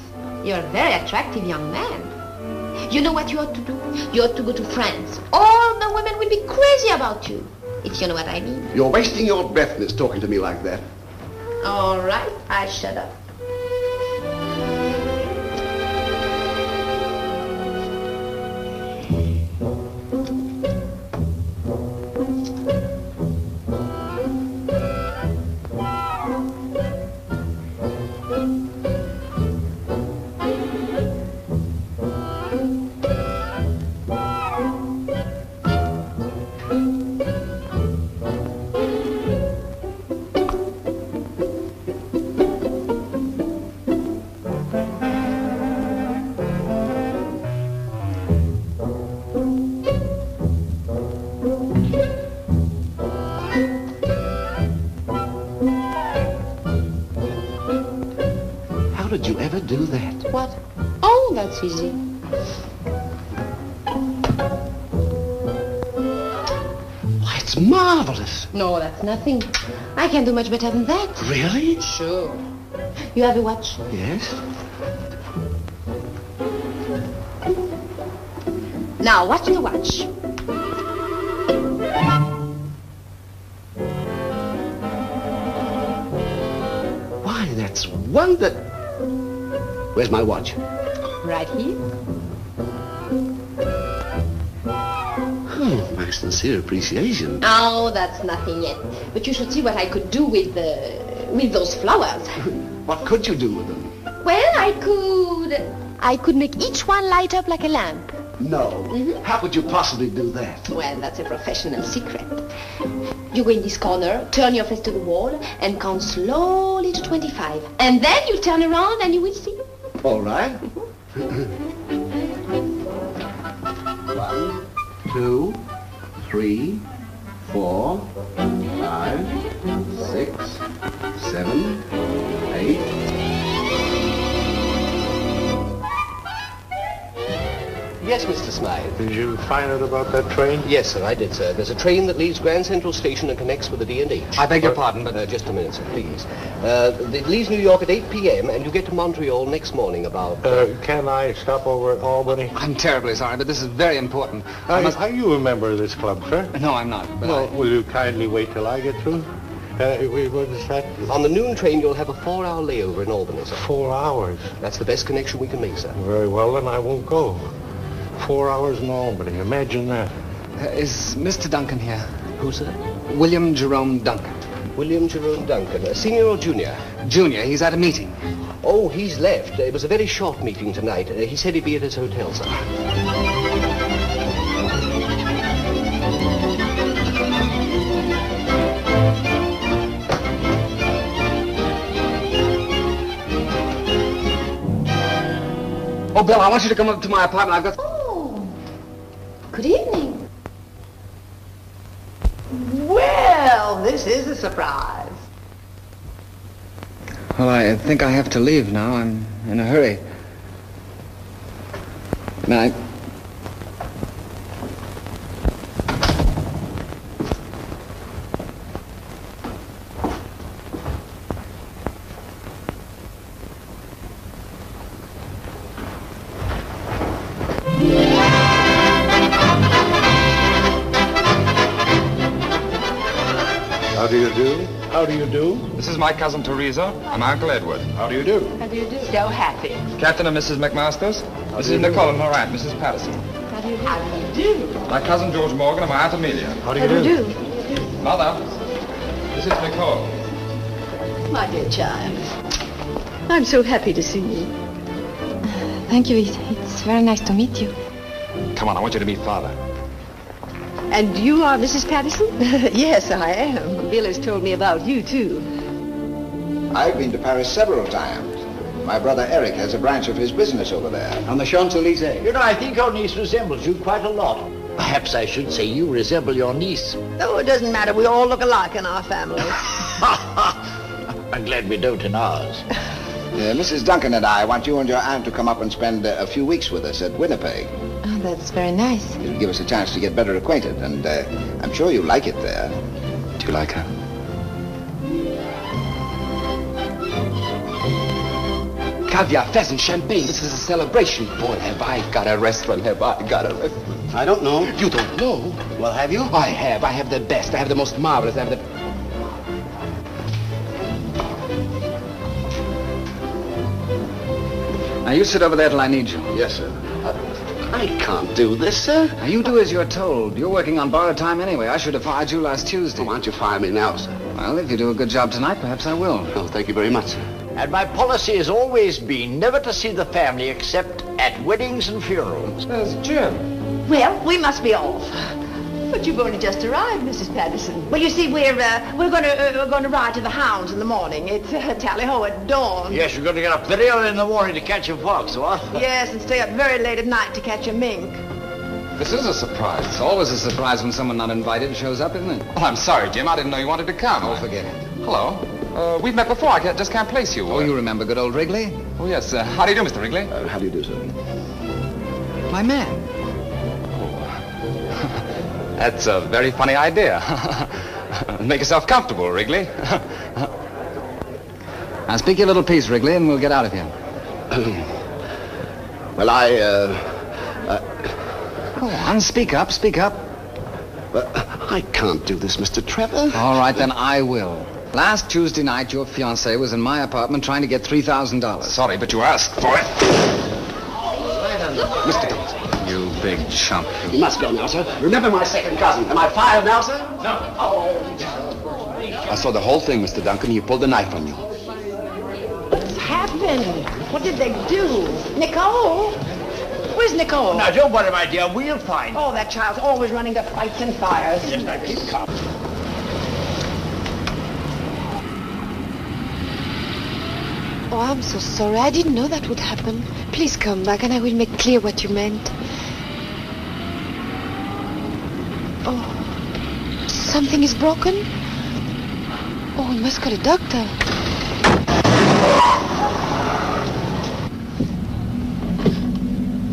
You're a very attractive young man. You know what you ought to do? You ought to go to France. All the women will be crazy about you, if you know what I mean. You're wasting your breath, miss, talking to me like that. All right, I shut up. How did you ever do that? What? Oh, that's easy. Why, it's marvelous. No, that's nothing. I can do much better than that. Really? Sure. You have a watch? Yes. Now, watch the watch. Why, that's wonder... Where's my watch? Right here. Oh, my sincere appreciation. Oh, that's nothing yet. But you should see what I could do with those flowers. What could you do with them? Well, I could make each one light up like a lamp. No. How could you possibly do that? Well, that's a professional secret. You go in this corner, turn your face to the wall, and count slowly to 25. And then you turn around and you will see. All right. 1, 2, 3, 4, 5, 6, 7, 8. Yes, Mr. Smythe. Did you find out about that train? Yes, sir, I did, sir. There's a train that leaves Grand Central Station and connects with the D&H. I beg your pardon, but... just a minute, sir, please. It leaves New York at 8 p.m. and you get to Montreal next morning about... Can I stop over at Albany? I'm terribly sorry, but this is very important. Are you a member of this club, sir? No, I'm not. But Well, will you kindly wait till I get through? What is that? On the noon train, you'll have a 4-hour layover in Albany, sir. 4 hours? That's the best connection we can make, sir. Very well, then I won't go. 4 hours in Albany. Imagine that. Is Mr. Duncan here? Who, sir? William Jerome Duncan. William Jerome Duncan. Senior or junior? Junior. He's at a meeting. Oh, he's left. It was a very short meeting tonight. He said he'd be at his hotel, sir. Oh, Bill, I want you to come up to my apartment. I've got... Oh, good evening. Well, this is a surprise. Well, I think I have to leave now. I'm in a hurry. Good night. How do you do? How do you do? This is my cousin Teresa. I'm Uncle Edward. How do you do? How do you do? So happy. Captain and Mrs. McMasters. This is Nicole and her aunt, Mrs. Patterson. How do you do? How do you do? My cousin George Morgan and my aunt Amelia. How do you do? Mother, this is Nicole. My dear child, I'm so happy to see you. Thank you. It's very nice to meet you. Come on, I want you to meet Father. And you are Mrs. Patterson? Yes, I am. Bill has told me about you, too. I've been to Paris several times. My brother Eric has a branch of his business over there. On the Champs-Élysées. You know, I think your niece resembles you quite a lot. Perhaps I should say you resemble your niece. Oh, it doesn't matter. We all look alike in our family. I'm glad we don't in ours. Mrs. Duncan and I want you and your aunt to come up and spend a few weeks with us at Winnipeg. Oh, that's very nice. It'll give us a chance to get better acquainted, and I'm sure you'll like it there. Do you like her? Caviar, pheasant, champagne. This is a celebration. Boy, have I got a restaurant. Have I got a restaurant. I don't know. You don't know? Well, have you? I have. I have the best. I have the most marvelous. I have the... Now, you sit over there till I need you. Yes, sir. I can't do this, sir. Now, you do as you're told. You're working on borrowed time anyway. I should have fired you last Tuesday. Why don't you fire me now, sir? Well, if you do a good job tonight, perhaps I will. Oh, thank you very much, sir. And my policy has always been never to see the family except at weddings and funerals. There's Jim. Well, we must be off. But you've only just arrived, Mrs. Patterson. Well, you see, we're going to ride to the hounds in the morning. It's tally-ho at dawn. Yes, you're going to get up very early in the morning to catch a fox, what? Yes, and stay up very late at night to catch a mink. This is a surprise. It's always a surprise when someone not invited shows up, isn't it? Oh, I'm sorry, Jim. I didn't know you wanted to come. Oh, forget it. Hello. We've met before. I just can't place you. Oh, you remember good old Wrigley? Oh, yes. How do you do, Mr. Wrigley? How do you do, sir? My man. That's a very funny idea. Make yourself comfortable, Wrigley. Now, speak your little piece, Wrigley, and we'll get out of here. Well, Go on, speak up, speak up. I can't do this, Mr. Trevor. All right, then I will. Last Tuesday night, your fiancée was in my apartment trying to get $3,000. Sorry, but you asked for it. Mr. Thomas, you big chump. You must go now, sir. Remember my second cousin. Am I fired now, sir? No. Oh. I saw the whole thing, Mr. Duncan. You pulled the knife on you. What's happened? What did they do? Nicole? Where's Nicole? Now, don't worry, my dear. We'll find her. Oh, that child's always running to fights and fires. Yes, now, keep calm. Oh, I'm so sorry. I didn't know that would happen. Please come back and I will make clear what you meant. Oh, something is broken? Oh, we must call a doctor.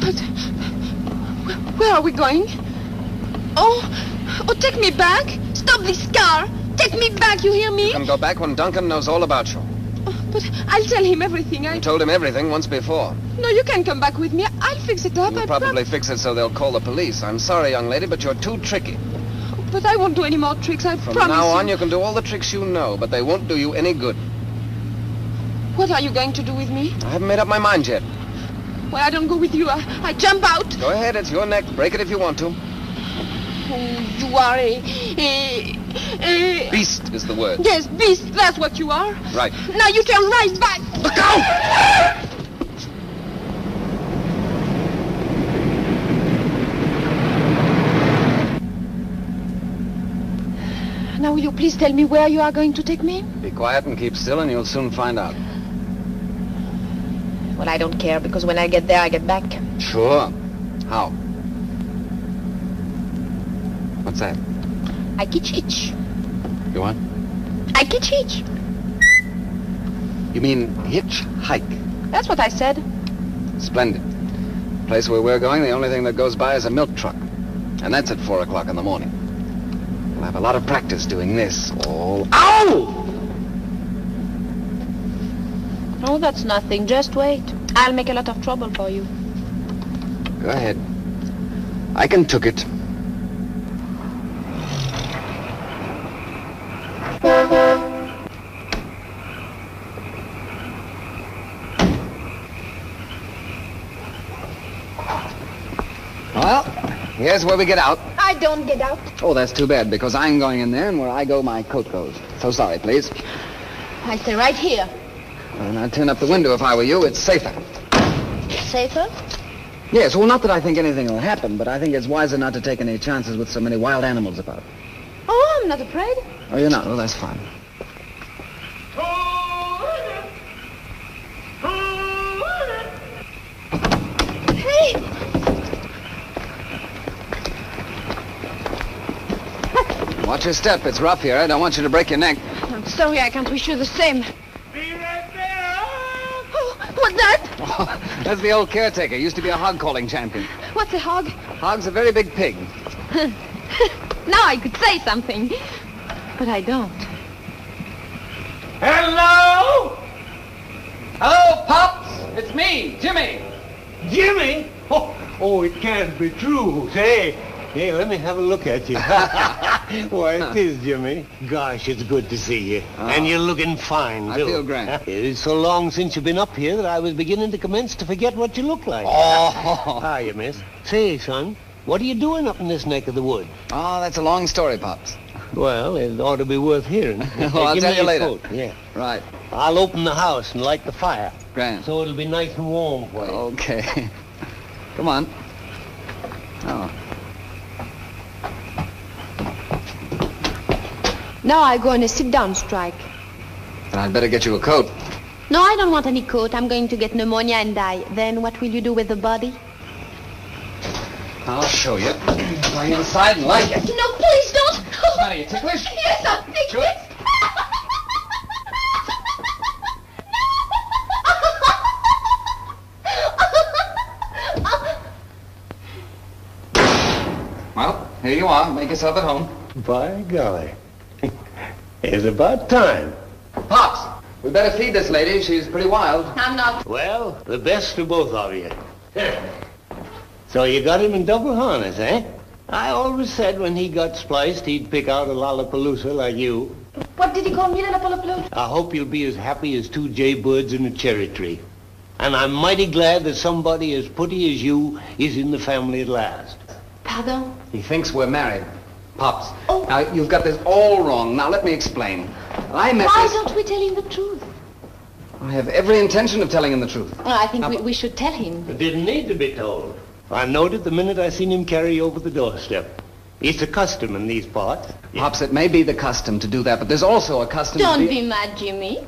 But where are we going? Oh, take me back. Stop this car. Take me back, you hear me? You can go back when Duncan knows all about you. But I'll tell him everything. You told him everything once before. No, you can come back with me. I'll fix it up. You'll probably fix it so they'll call the police. I'm sorry, young lady, but you're too tricky. But I won't do any more tricks, I promise you. From now on, you can do all the tricks you know, but they won't do you any good. What are you going to do with me? I haven't made up my mind yet. Well, I don't go with you. I jump out. Go ahead, it's your neck. Break it if you want to. Oh, you are a... Beast is the word. Yes, beast, that's what you are. Right. Now you turn right back. Look out! Now will you please tell me where you are going to take me? Be quiet and keep still and you'll soon find out. Well, I don't care, because when I get there, I get back. Sure. How? What's that? I kitch. You what? I kitch. You mean hitch hike? That's what I said. Splendid. The place where we're going, the only thing that goes by is a milk truck. And that's at 4 o'clock in the morning. We'll have a lot of practice doing this all... Ow! Oh, that's nothing. Just wait. I'll make a lot of trouble for you. Go ahead. I can took it. Well, here's where we get out. I don't get out. Oh, that's too bad, because I'm going in there, and where I go, my coat goes. So sorry, please. I stay right here. And I'd turn up the window if I were you. It's safer. Safer? Yes, well, not that I think anything will happen, but I think it's wiser not to take any chances with so many wild animals about. Oh, I'm not afraid. Oh, you're not? Well, that's fine. Hey! Watch your step. It's rough here. I don't want you to break your neck. I'm sorry, I can't wish you the same. What's that? Oh, that's the old caretaker. Used to be a hog-calling champion. What's a hog? Hog's a very big pig. Now I could say something. But I don't. Hello? Hello, Pops. It's me, Jimmy. Jimmy? Oh, it can't be true. Say, let me have a look at you. Why, it is, Jimmy. Gosh, it's good to see you. Oh. And you're looking fine, I too. feel grand. It's so long since you've been up here that I was beginning to commence to forget what you look like. Oh. Hiya, miss. Say, son, what are you doing up in this neck of the woods? Oh, that's a long story, Pops. Well, it ought to be worth hearing. Well, I'll Give tell me you your later. coat. Yeah. Right. I'll open the house and light the fire. Grand. So it'll be nice and warm for you. Okay. Come on. Oh. Now I go on a sit-down strike. Then I'd better get you a coat. No, I don't want any coat. I'm going to get pneumonia and die. Then what will you do with the body? I'll show you. Going inside and like it. No, please don't. What's the matter, you ticklish? Yes, I'm ticklish. Well, here you are. Make yourself at home. By golly. It's about time. Pops, we better feed this lady. She's pretty wild. I'm not. Well, the best to both of you. So you got him in double harness, eh? I always said when he got spliced, he'd pick out a lollapalooza like you. What did he call me, Lollapalooza? I hope you'll be as happy as two jaybirds in a cherry tree. And I'm mighty glad that somebody as putty as you is in the family at last. Pardon? He thinks we're married. Pops. Oh. Now, you've got this all wrong. Now, let me explain. I met Why this... don't we tell him the truth? I have every intention of telling him the truth. Well, I think we should tell him. It didn't need to be told. I knowed it the minute I seen him carry you over the doorstep. It's a custom in these parts. Pops, it may be the custom to do that, but there's also a custom Don't be mad, Jimmy.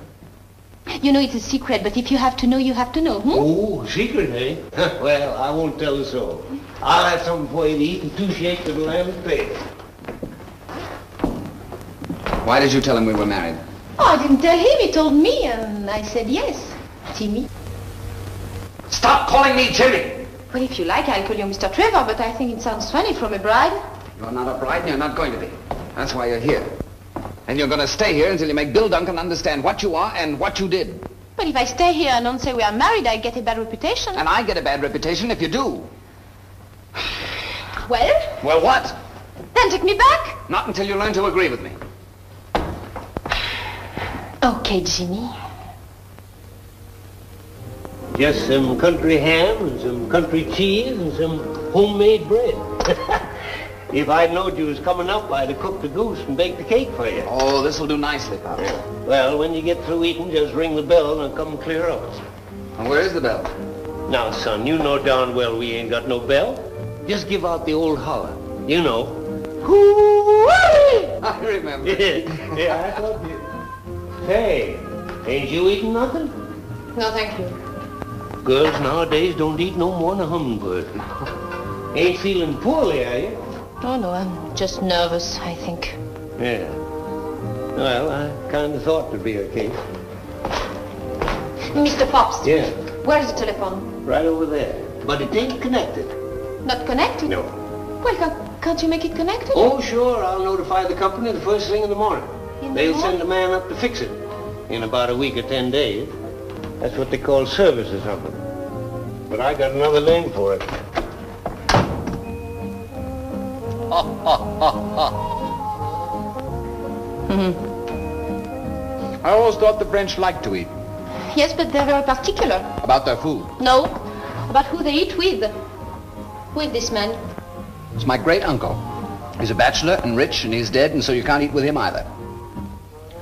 You know it's a secret, but if you have to know, you have to know, Oh, secret, eh? Well, I won't tell the soul. I'll have something for you to eat and 2 shakes of the lamb and bacon. Why did you tell him we were married? Oh, I didn't tell him. He told me, and I said yes. Jimmy. Stop calling me Jimmy! Well, if you like, I'll call you Mr. Trevor, but I think it sounds funny from a bride. You're not a bride, and you're not going to be. That's why you're here. And you're going to stay here until you make Bill Duncan understand what you are and what you did. But if I stay here and don't say we are married, I get a bad reputation. And I get a bad reputation if you do. Well? Well, what? Then take me back. Not until you learn to agree with me. Okay, Jimmy. Just some country ham and some country cheese and some homemade bread. If I'd known you was coming up, I'd have cooked the goose and baked the cake for you. Oh, this'll do nicely, Pop. Well, when you get through eating, just ring the bell and I'll come clear up. And where is the bell? Now, son, you know darn well we ain't got no bell. Just give out the old holler. You know. Hoo-wee! I remember. Yeah, I thought you. Hey, ain't you eating nothing? No, thank you. Girls nowadays don't eat no more than a hummingbird. Ain't feeling poorly, are you? Oh, no, I'm just nervous, I think. Yeah. Well, I kind of thought there'd be a case. Mr. Pops. Yeah. Where's the telephone? Right over there. but it ain't connected. Not connected? No. Well, can't you make it connected? Oh, sure. I'll notify the company the first thing in the morning. They'll send a man up to fix it in about a week or 10 days. That's what they call service or something. But I got another name for it. I always thought the French liked to eat. Yes, but they're very particular. About their food. No, about who they eat with. Who is this man? It's my great-uncle. He's a bachelor and rich, and he's dead, and so you can't eat with him either.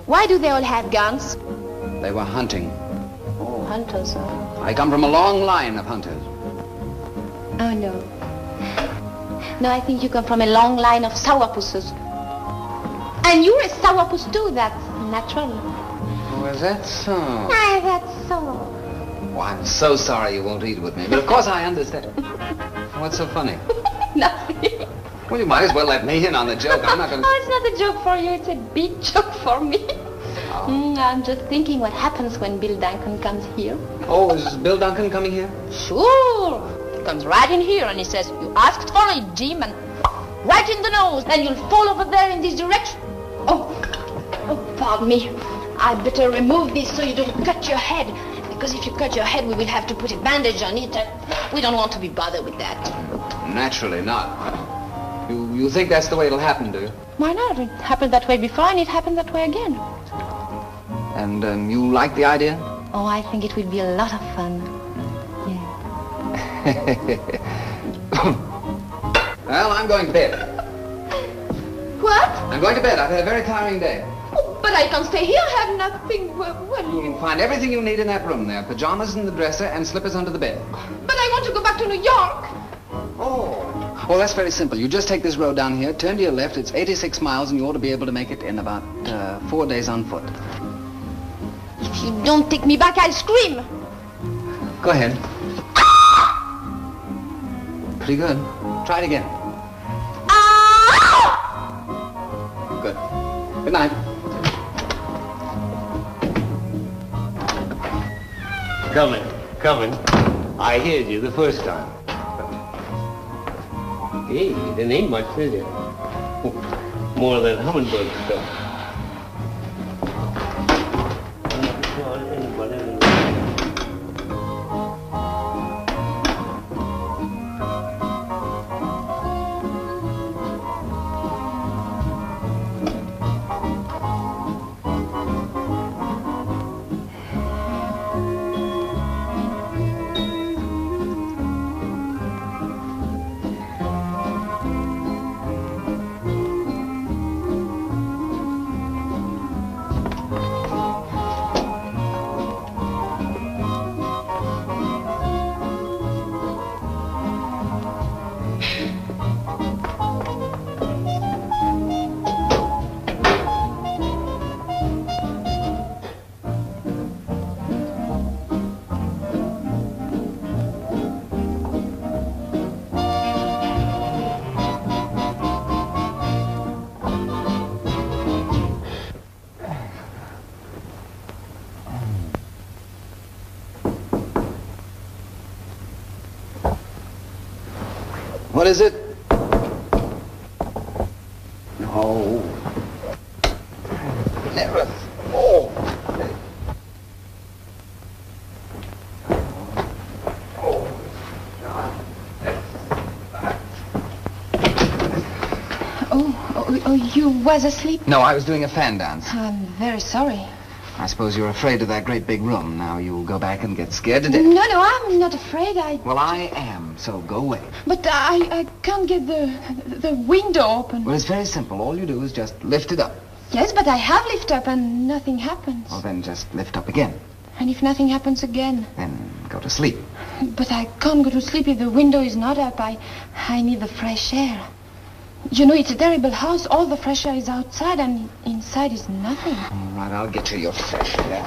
Why do they all have guns? They were hunting. Oh, hunters, huh? I come from a long line of hunters. Oh, no. No, I think you come from a long line of sourpusses. And you're a sourpuss too, that's natural. Oh, is that so? Ah, that's so. Oh, I'm so sorry you won't eat with me, but of course I understand. What's so funny? Nothing. Well, you might as well let me in on the joke. I'm not going to... Oh, it's not a joke for you. It's a big joke for me. Oh. I'm just thinking what happens when Bill Duncan comes here. Oh, is Bill Duncan coming here? Sure. He comes right in here and he says, you asked for it, Jim, and right in the nose, and you'll fall over there in this direction. Oh, pardon me. I better remove this so you don't cut your head. Because if you cut your head, we will have to put a bandage on it. We don't want to be bothered with that. Naturally not. You think that's the way it'll happen, do you? Why not? It happened that way before and it happened that way again. And you like the idea? Oh, I think it would be a lot of fun. Yeah. Well, I'm going to bed. What? I'm going to bed. I've had a very tiring day. Oh, but I can't stay here. I have nothing. Well, You'll find everything you need in that room there. Pajamas in the dresser and slippers under the bed. But I want to go back to New York. Oh. Well, that's very simple. You just take this road down here, turn to your left. It's 86 miles, and you ought to be able to make it in about 4 days on foot. If you don't take me back, I'll scream. Go ahead. Pretty good. Try it again. Good. Good night. Coming. I heard you the first time. Hey, there ain't much, is there? More than hummingbird stuff. What is it? No. Never. Oh. Oh, you was asleep? No, I was doing a fan dance. I'm very sorry. I suppose you're afraid of that great big room. Now you'll go back and get scared to death. No, I'm not afraid. Well, I am, so go away. But I can't get the window open. Well, it's very simple. All you do is just lift it up. Yes, but I have lifted up and nothing happens. Well, then just lift up again. And if nothing happens again? Then go to sleep. But I can't go to sleep if the window is not up. I need the fresh air. You know, it's a terrible house. All the fresh air is outside and inside is nothing. All right, I'll get you your fresh air.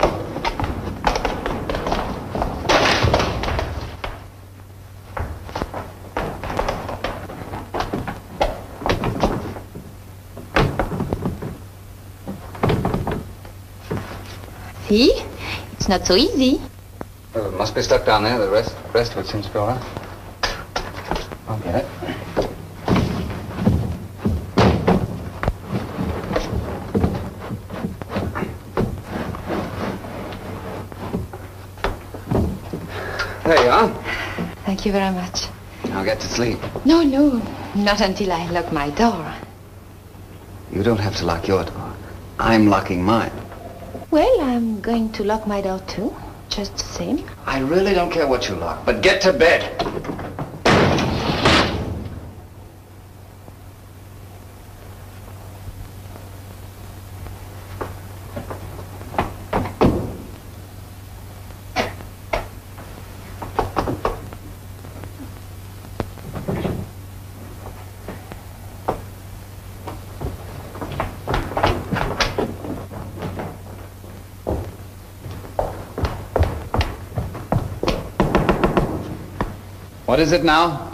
See? It's not so easy. Well, it must be stuck down there. The rest of it seems to be all right. I'll get it. There you are. Thank you very much. Now get to sleep. No, not until I lock my door. You don't have to lock your door. I'm locking mine. Well, I'm going to lock my door too, just the same. I really don't care what you lock, but get to bed. What is it now?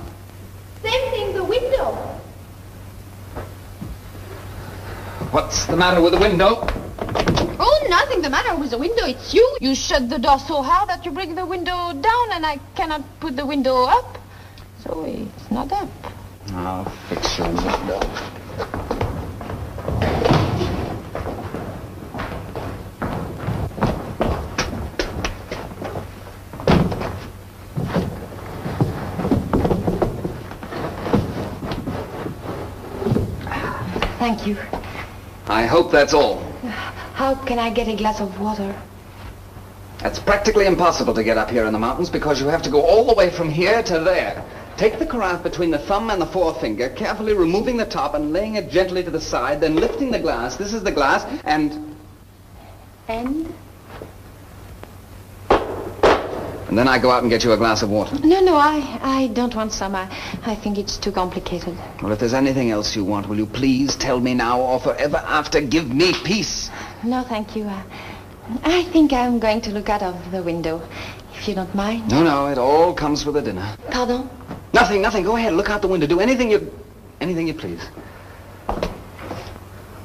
Same thing, the window. What's the matter with the window? Oh, nothing the matter with the window. It's you. You shut the door so hard that you break the window down and I cannot put the window up. So it's not up. I'll fix your window. Thank you. I hope that's all. How can I get a glass of water? It's practically impossible to get up here in the mountains because you have to go all the way from here to there. Take the carafe between the thumb and the forefinger, carefully removing the top and laying it gently to the side, then lifting the glass. This is the glass, and... And? And then I go out and get you a glass of water. No, I don't want some. I think it's too complicated. Well, if there's anything else you want, will you please tell me now or forever after? Give me peace. No, thank you. I think I'm going to look out of the window, if you don't mind. No, it all comes with the dinner. Pardon? Nothing. Go ahead, look out the window. Do anything you please.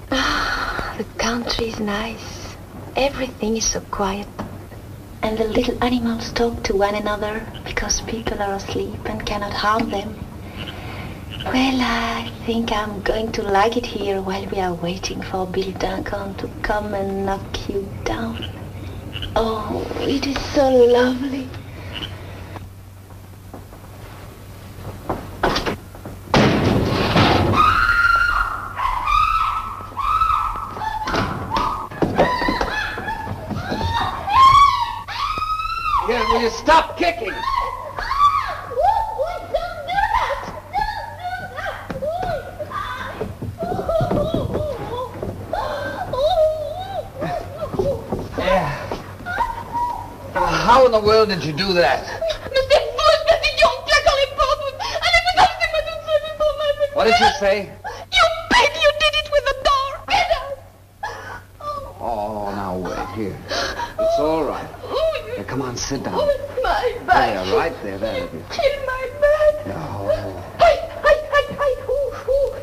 The country is nice. Everything is so quiet. And the little animals talk to one another because people are asleep and cannot harm them. Well, I think I'm going to like it here while we are waiting for Bill Duncan to come and knock you down. Oh, it is so lovely. Will you stop kicking? How in the world did you do that? What did you say? You bet you did it with the door. Oh, now wait, here. It's all right. Here, come on, sit down. My back. There, right there. In my back. No.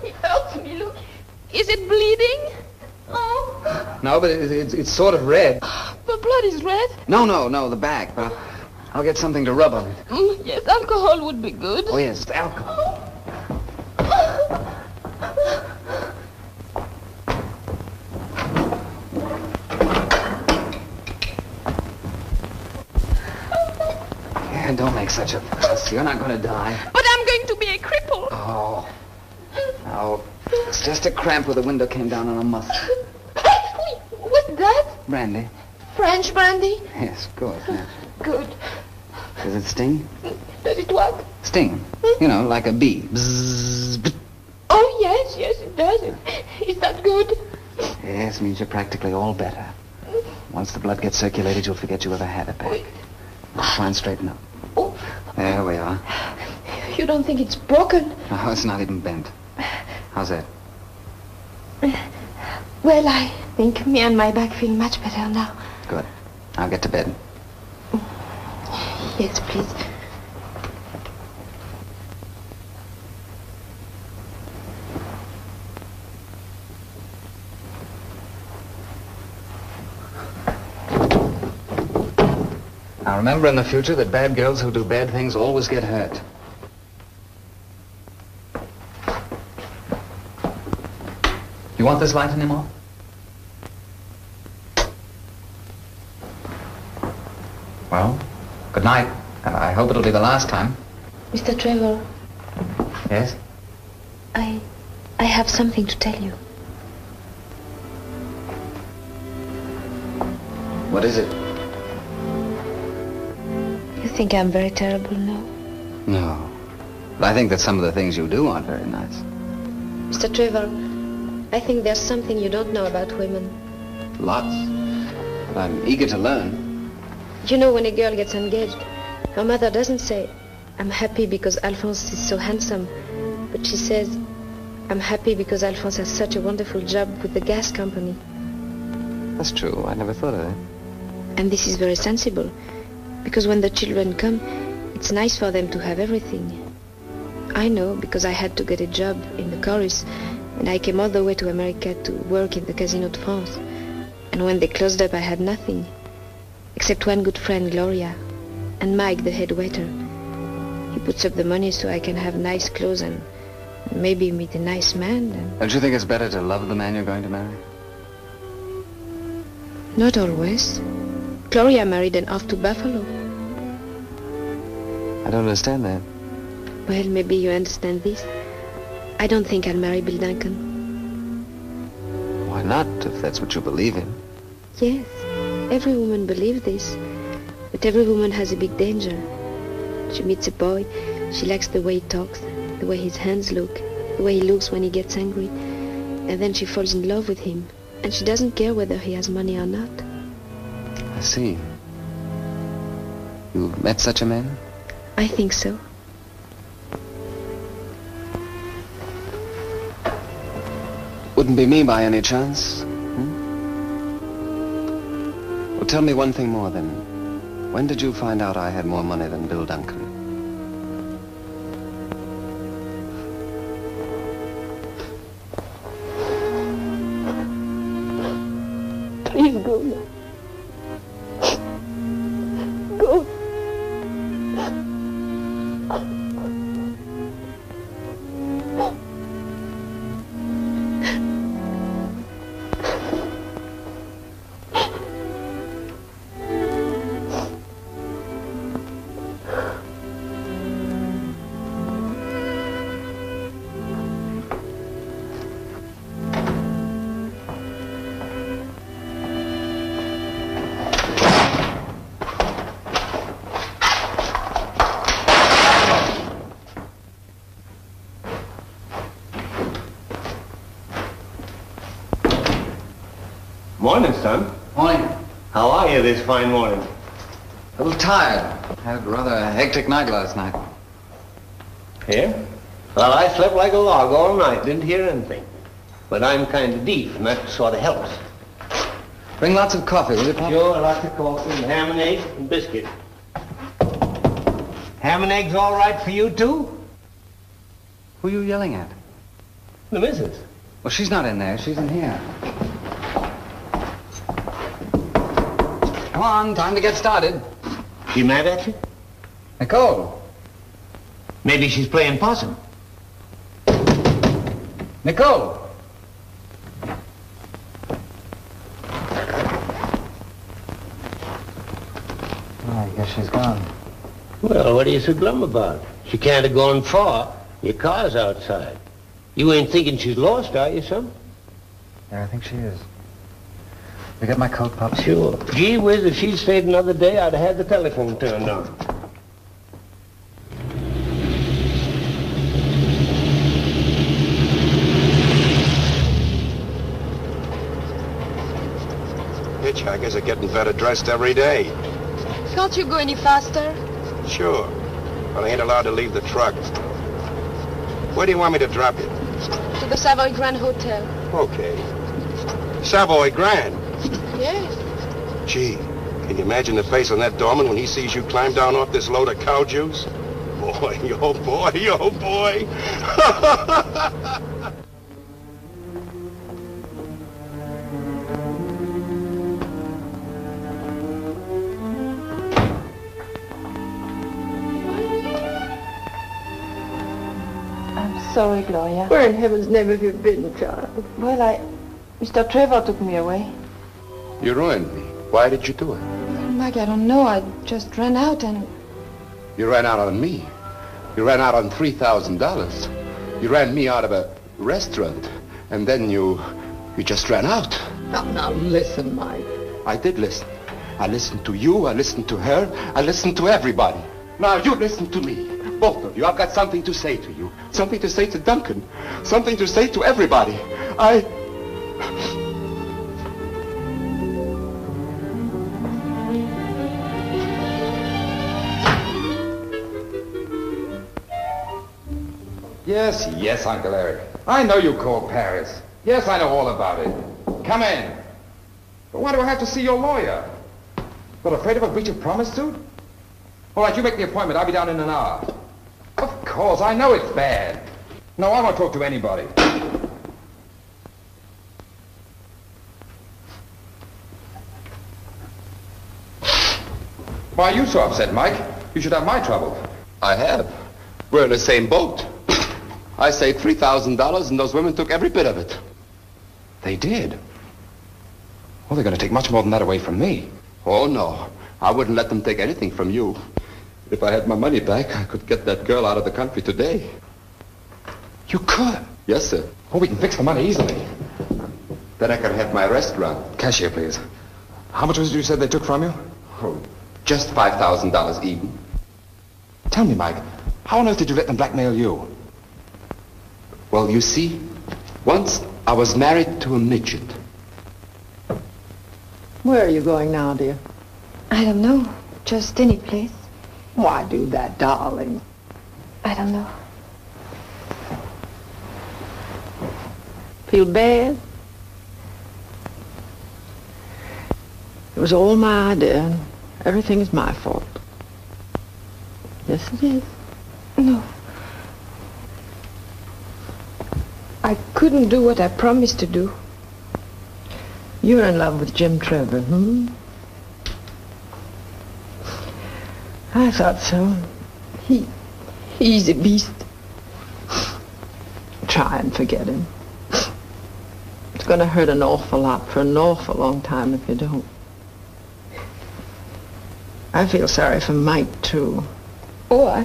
It hurts me, look. Is it bleeding? Oh. No, but it's sort of red. The blood is red? No, the back. But I'll get something to rub on it. Yes, alcohol would be good. Oh, yes, alcohol. Yeah, don't make such a fuss. You're not going to die. But I'm going to be a cripple. Oh. No, it's just a cramp where the window came down on a muscle. What's that? Brandy. French brandy? Yes, good. Yeah. Good. Does it sting? Does it what? Sting. You know, like a bee. Bzzz, bzzz. Oh, yes, it does. Is that good? Yes, means you're practically all better. Once the blood gets circulated, you'll forget you ever had it back. Now, try and straighten up. Oh. There we are. You don't think it's broken? No, it's not even bent. How's that? Well, I think me and my back feel much better now. Good. I'll get to bed. Yes, please. Now remember in the future that bad girls who do bad things always get hurt. want this light anymore? Well, good night. I hope it'll be the last time. Mr. Trevor, Yes? I have something to tell you. What is it? You think I'm very terrible now? No. But I think that some of the things you do aren't very nice. Mr. Trevor, I think there's something you don't know about women. Lots. I'm eager to learn. You know, when a girl gets engaged, her mother doesn't say, I'm happy because Alphonse is so handsome, but she says, I'm happy because Alphonse has such a wonderful job with the gas company. That's true. I never thought of that. And this is very sensible, because when the children come, it's nice for them to have everything. I know, because I had to get a job in the chorus, and I came all the way to America to work in the Casino de France. And when they closed up, I had nothing, except one good friend, Gloria, and Mike, the head waiter. He puts up the money so I can have nice clothes and maybe meet a nice man. And Don't you think it's better to love the man you're going to marry? not always. Gloria married and off to Buffalo. I don't understand that. Well, maybe you understand this. I don't think I'll marry Bill Duncan. Why not, if that's what you believe in? Yes, every woman believes this. But every woman has a big danger. She meets a boy, she likes the way he talks, the way his hands look, the way he looks when he gets angry. And then she falls in love with him. And she doesn't care whether he has money or not. I see. You've met such a man? I think so. Wouldn't be me by any chance? Well, tell me one thing more then. When did you find out I had more money than Bill Duncan? Please go now. Go. Morning, son. Morning. How are you this fine morning? A little tired. Had rather a hectic night last night. Yeah? Well, I slept like a log all night. Didn't hear anything. But I'm kind of deep, and that sort of helps. Bring lots of coffee, will you, Pop? Sure, lots of coffee and ham and eggs and biscuit. Ham and eggs all right for you, too? Who are you yelling at? The missus. Well, she's not in there. She's in here. Come on, time to get started. She mad at you? Nicole. Maybe she's playing possum. Nicole. I guess she's gone. Well, what are you so glum about? She can't have gone far. Your car's outside. You ain't thinking she's lost, are you, son? Yeah, I think she is. You get my coat, Pop? Sure. Gee whiz, if she'd stayed another day, I'd have had the telephone turned on. Hitchhikers are getting better dressed every day. Can't you go any faster? Sure, but I ain't allowed to leave the truck. Where do you want me to drop you? To the Savoy Grand Hotel. Okay. Savoy Grand? Yes. Gee, can you imagine the face on that doorman when he sees you climb down off this load of cow juice? Boy, oh boy, oh boy. I'm sorry, Gloria. Where in heaven's name have you been, child? Well, Mr. Trevor took me away. You ruined me. Why did you do it? Mike, I don't know. I just ran out and... You ran out on me. You ran out on $3,000. You ran me out of a restaurant. And then you just ran out. Now listen, Mike. I did listen. I listened to you. I listened to her. I listened to everybody. Now you listen to me. Both of you. I've got something to say to you. Something to say to Duncan. Something to say to everybody. Yes, Uncle Eric. I know you called Paris. Yes, I know all about it. Come in. But why do I have to see your lawyer? Not afraid of a breach of promise suit? All right, you make the appointment. I'll be down in an hour. Of course, I know it's bad. No, I won't talk to anybody. Why are you so upset, Mike? You should have my trouble. I have. We're in the same boat. I saved $3,000 and those women took every bit of it. They did? Well, they're going to take much more than that away from me. Oh, no. I wouldn't let them take anything from you. If I had my money back, I could get that girl out of the country today. You could? Yes, sir. Oh, we can fix the money easily. Then I can have my restaurant. Cashier, please. How much was it you said they took from you? Oh, just $5,000 even. Tell me, Mike, how on earth did you let them blackmail you? Well, you see, once I was married to a midget. Where are you going now, dear? I don't know. Just any place. Why do that, darling? I don't know. Feel bad? It was all my idea, and everything is my fault. Yes, it is. No. I couldn't do what I promised to do. You're in love with Jim Trevor, I thought so. He's a beast. Try and forget him. It's going to hurt an awful lot for an awful long time if you don't. I feel sorry for Mike, too. Oh,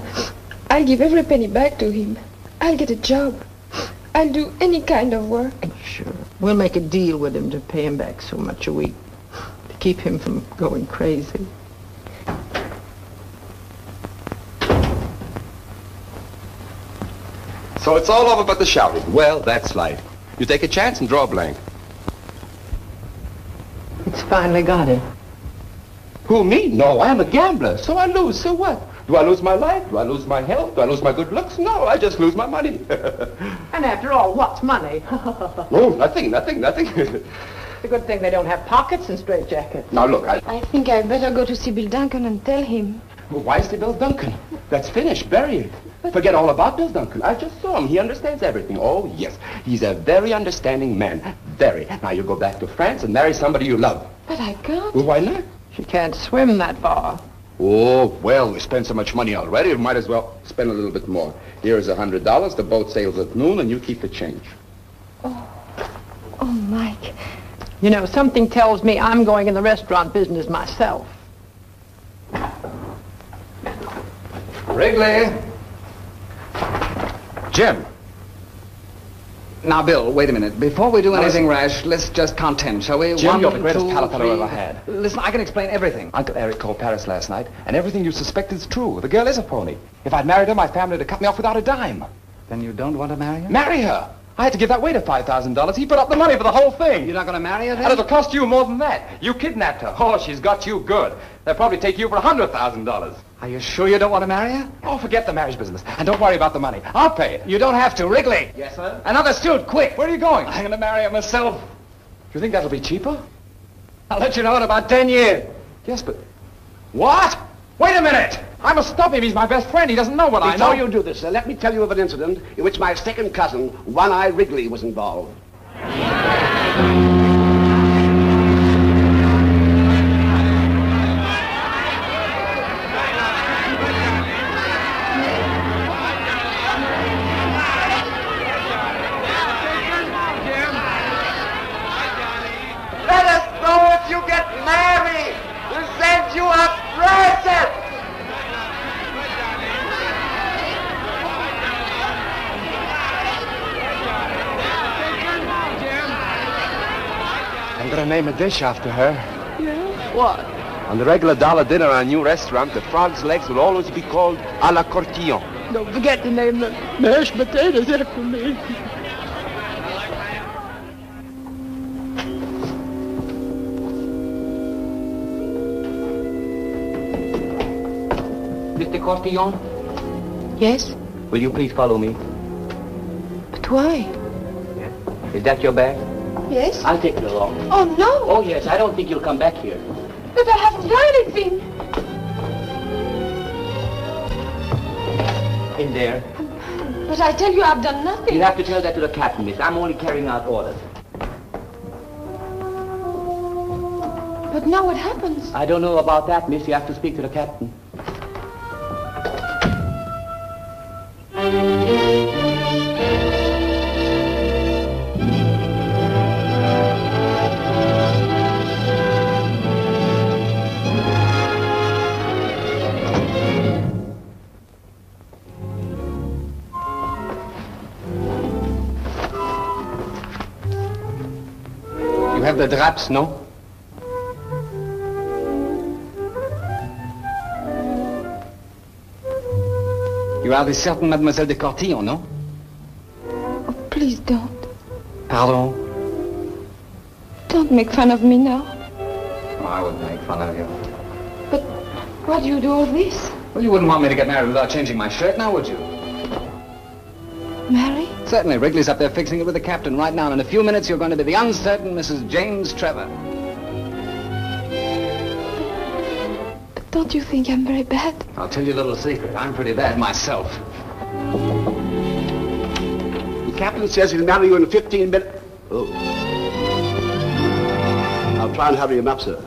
I'll give every penny back to him. I'll get a job. I'll do any kind of work. Sure. We'll make a deal with him to pay him back so much a week. To keep him from going crazy. So it's all over but the shouting. Well, that's life. You take a chance and draw a blank. It's finally got him. Who, me? No, I am a gambler. So I lose. So what? Do I lose my life? Do I lose my health? Do I lose my good looks? No, I just lose my money. And after all, what's money? Oh, nothing. It's a good thing they don't have pockets and straitjackets. Now, look, I think I'd better go to see Bill Duncan and tell him. Well, why is the Bill Duncan? That's finished. Bury it. Forget all about Bill Duncan. I just saw him. He understands everything. Oh, yes. He's a very understanding man. Very. Now, you go back to France and marry somebody you love. But I can't. Well, why not? She can't swim that far. Oh, well, we spent so much money already, we might as well spend a little bit more. Here is $100. The boat sails at noon, and you keep the change. Oh, Mike. You know, something tells me I'm going in the restaurant business myself. Wrigley! Jim! Now, Bill, wait a minute. Before we do anything rash, let's just contend, shall we? Jim, you're the greatest pal I've ever had. Listen, I can explain everything. Uncle Eric called Paris last night, and everything you suspect is true. The girl is a phony. If I'd married her, my family would have cut me off without a dime. Then you don't want to marry her? Marry her? I had to give that waiter $5,000. He put up the money for the whole thing. You're not going to marry her, then? And it'll cost you more than that. You kidnapped her. Oh, she's got you good. They'll probably take you for $100,000. Are you sure you don't want to marry her? Oh, forget the marriage business. And don't worry about the money. I'll pay it. You don't have to. Wrigley! Yes, sir? Another suit, quick! Where are you going? I'm going to marry her myself. Do you think that'll be cheaper? I'll let you know in about 10 years. Yes, but... What? Wait a minute! I must stop him. He's my best friend. He doesn't know what I know. Before you do this, sir, let me tell you of an incident in which my second cousin, One-Eye Wrigley, was involved. you get married. We'll send you a present. I'm gonna name a dish after her. Yeah? What? On the regular dollar dinner at a new restaurant, the frog's legs will always be called à la courtillon. Don't forget to name the mashed potatoes after me. Mr. Courtillon? Yes? Will you please follow me? But why? Is that your bag? Yes? I'll take you along. Oh, no! Oh, yes, I don't think you'll come back here. But I haven't done anything. In there. But I tell you, I've done nothing. You'll have to tell that to the captain, miss. I'm only carrying out orders. But now what happens? I don't know about that, miss. You have to speak to the captain. You have the draps, no? You are the certain Mademoiselle de Courtillon, no? Oh, please don't. Pardon? Don't make fun of me now. Oh, I wouldn't make fun of you. But why do you do all this? Well, you wouldn't want me to get married without changing my shirt now, would you? Marry? Certainly. Wrigley's up there fixing it with the captain right now. And in a few minutes, you're going to be the uncertain Mrs. James Trevor. But don't you think I'm very bad? I'll tell you a little secret. I'm pretty bad myself. The captain says he'll marry you in 15 minutes. Oh. I'll try and hurry him up, sir.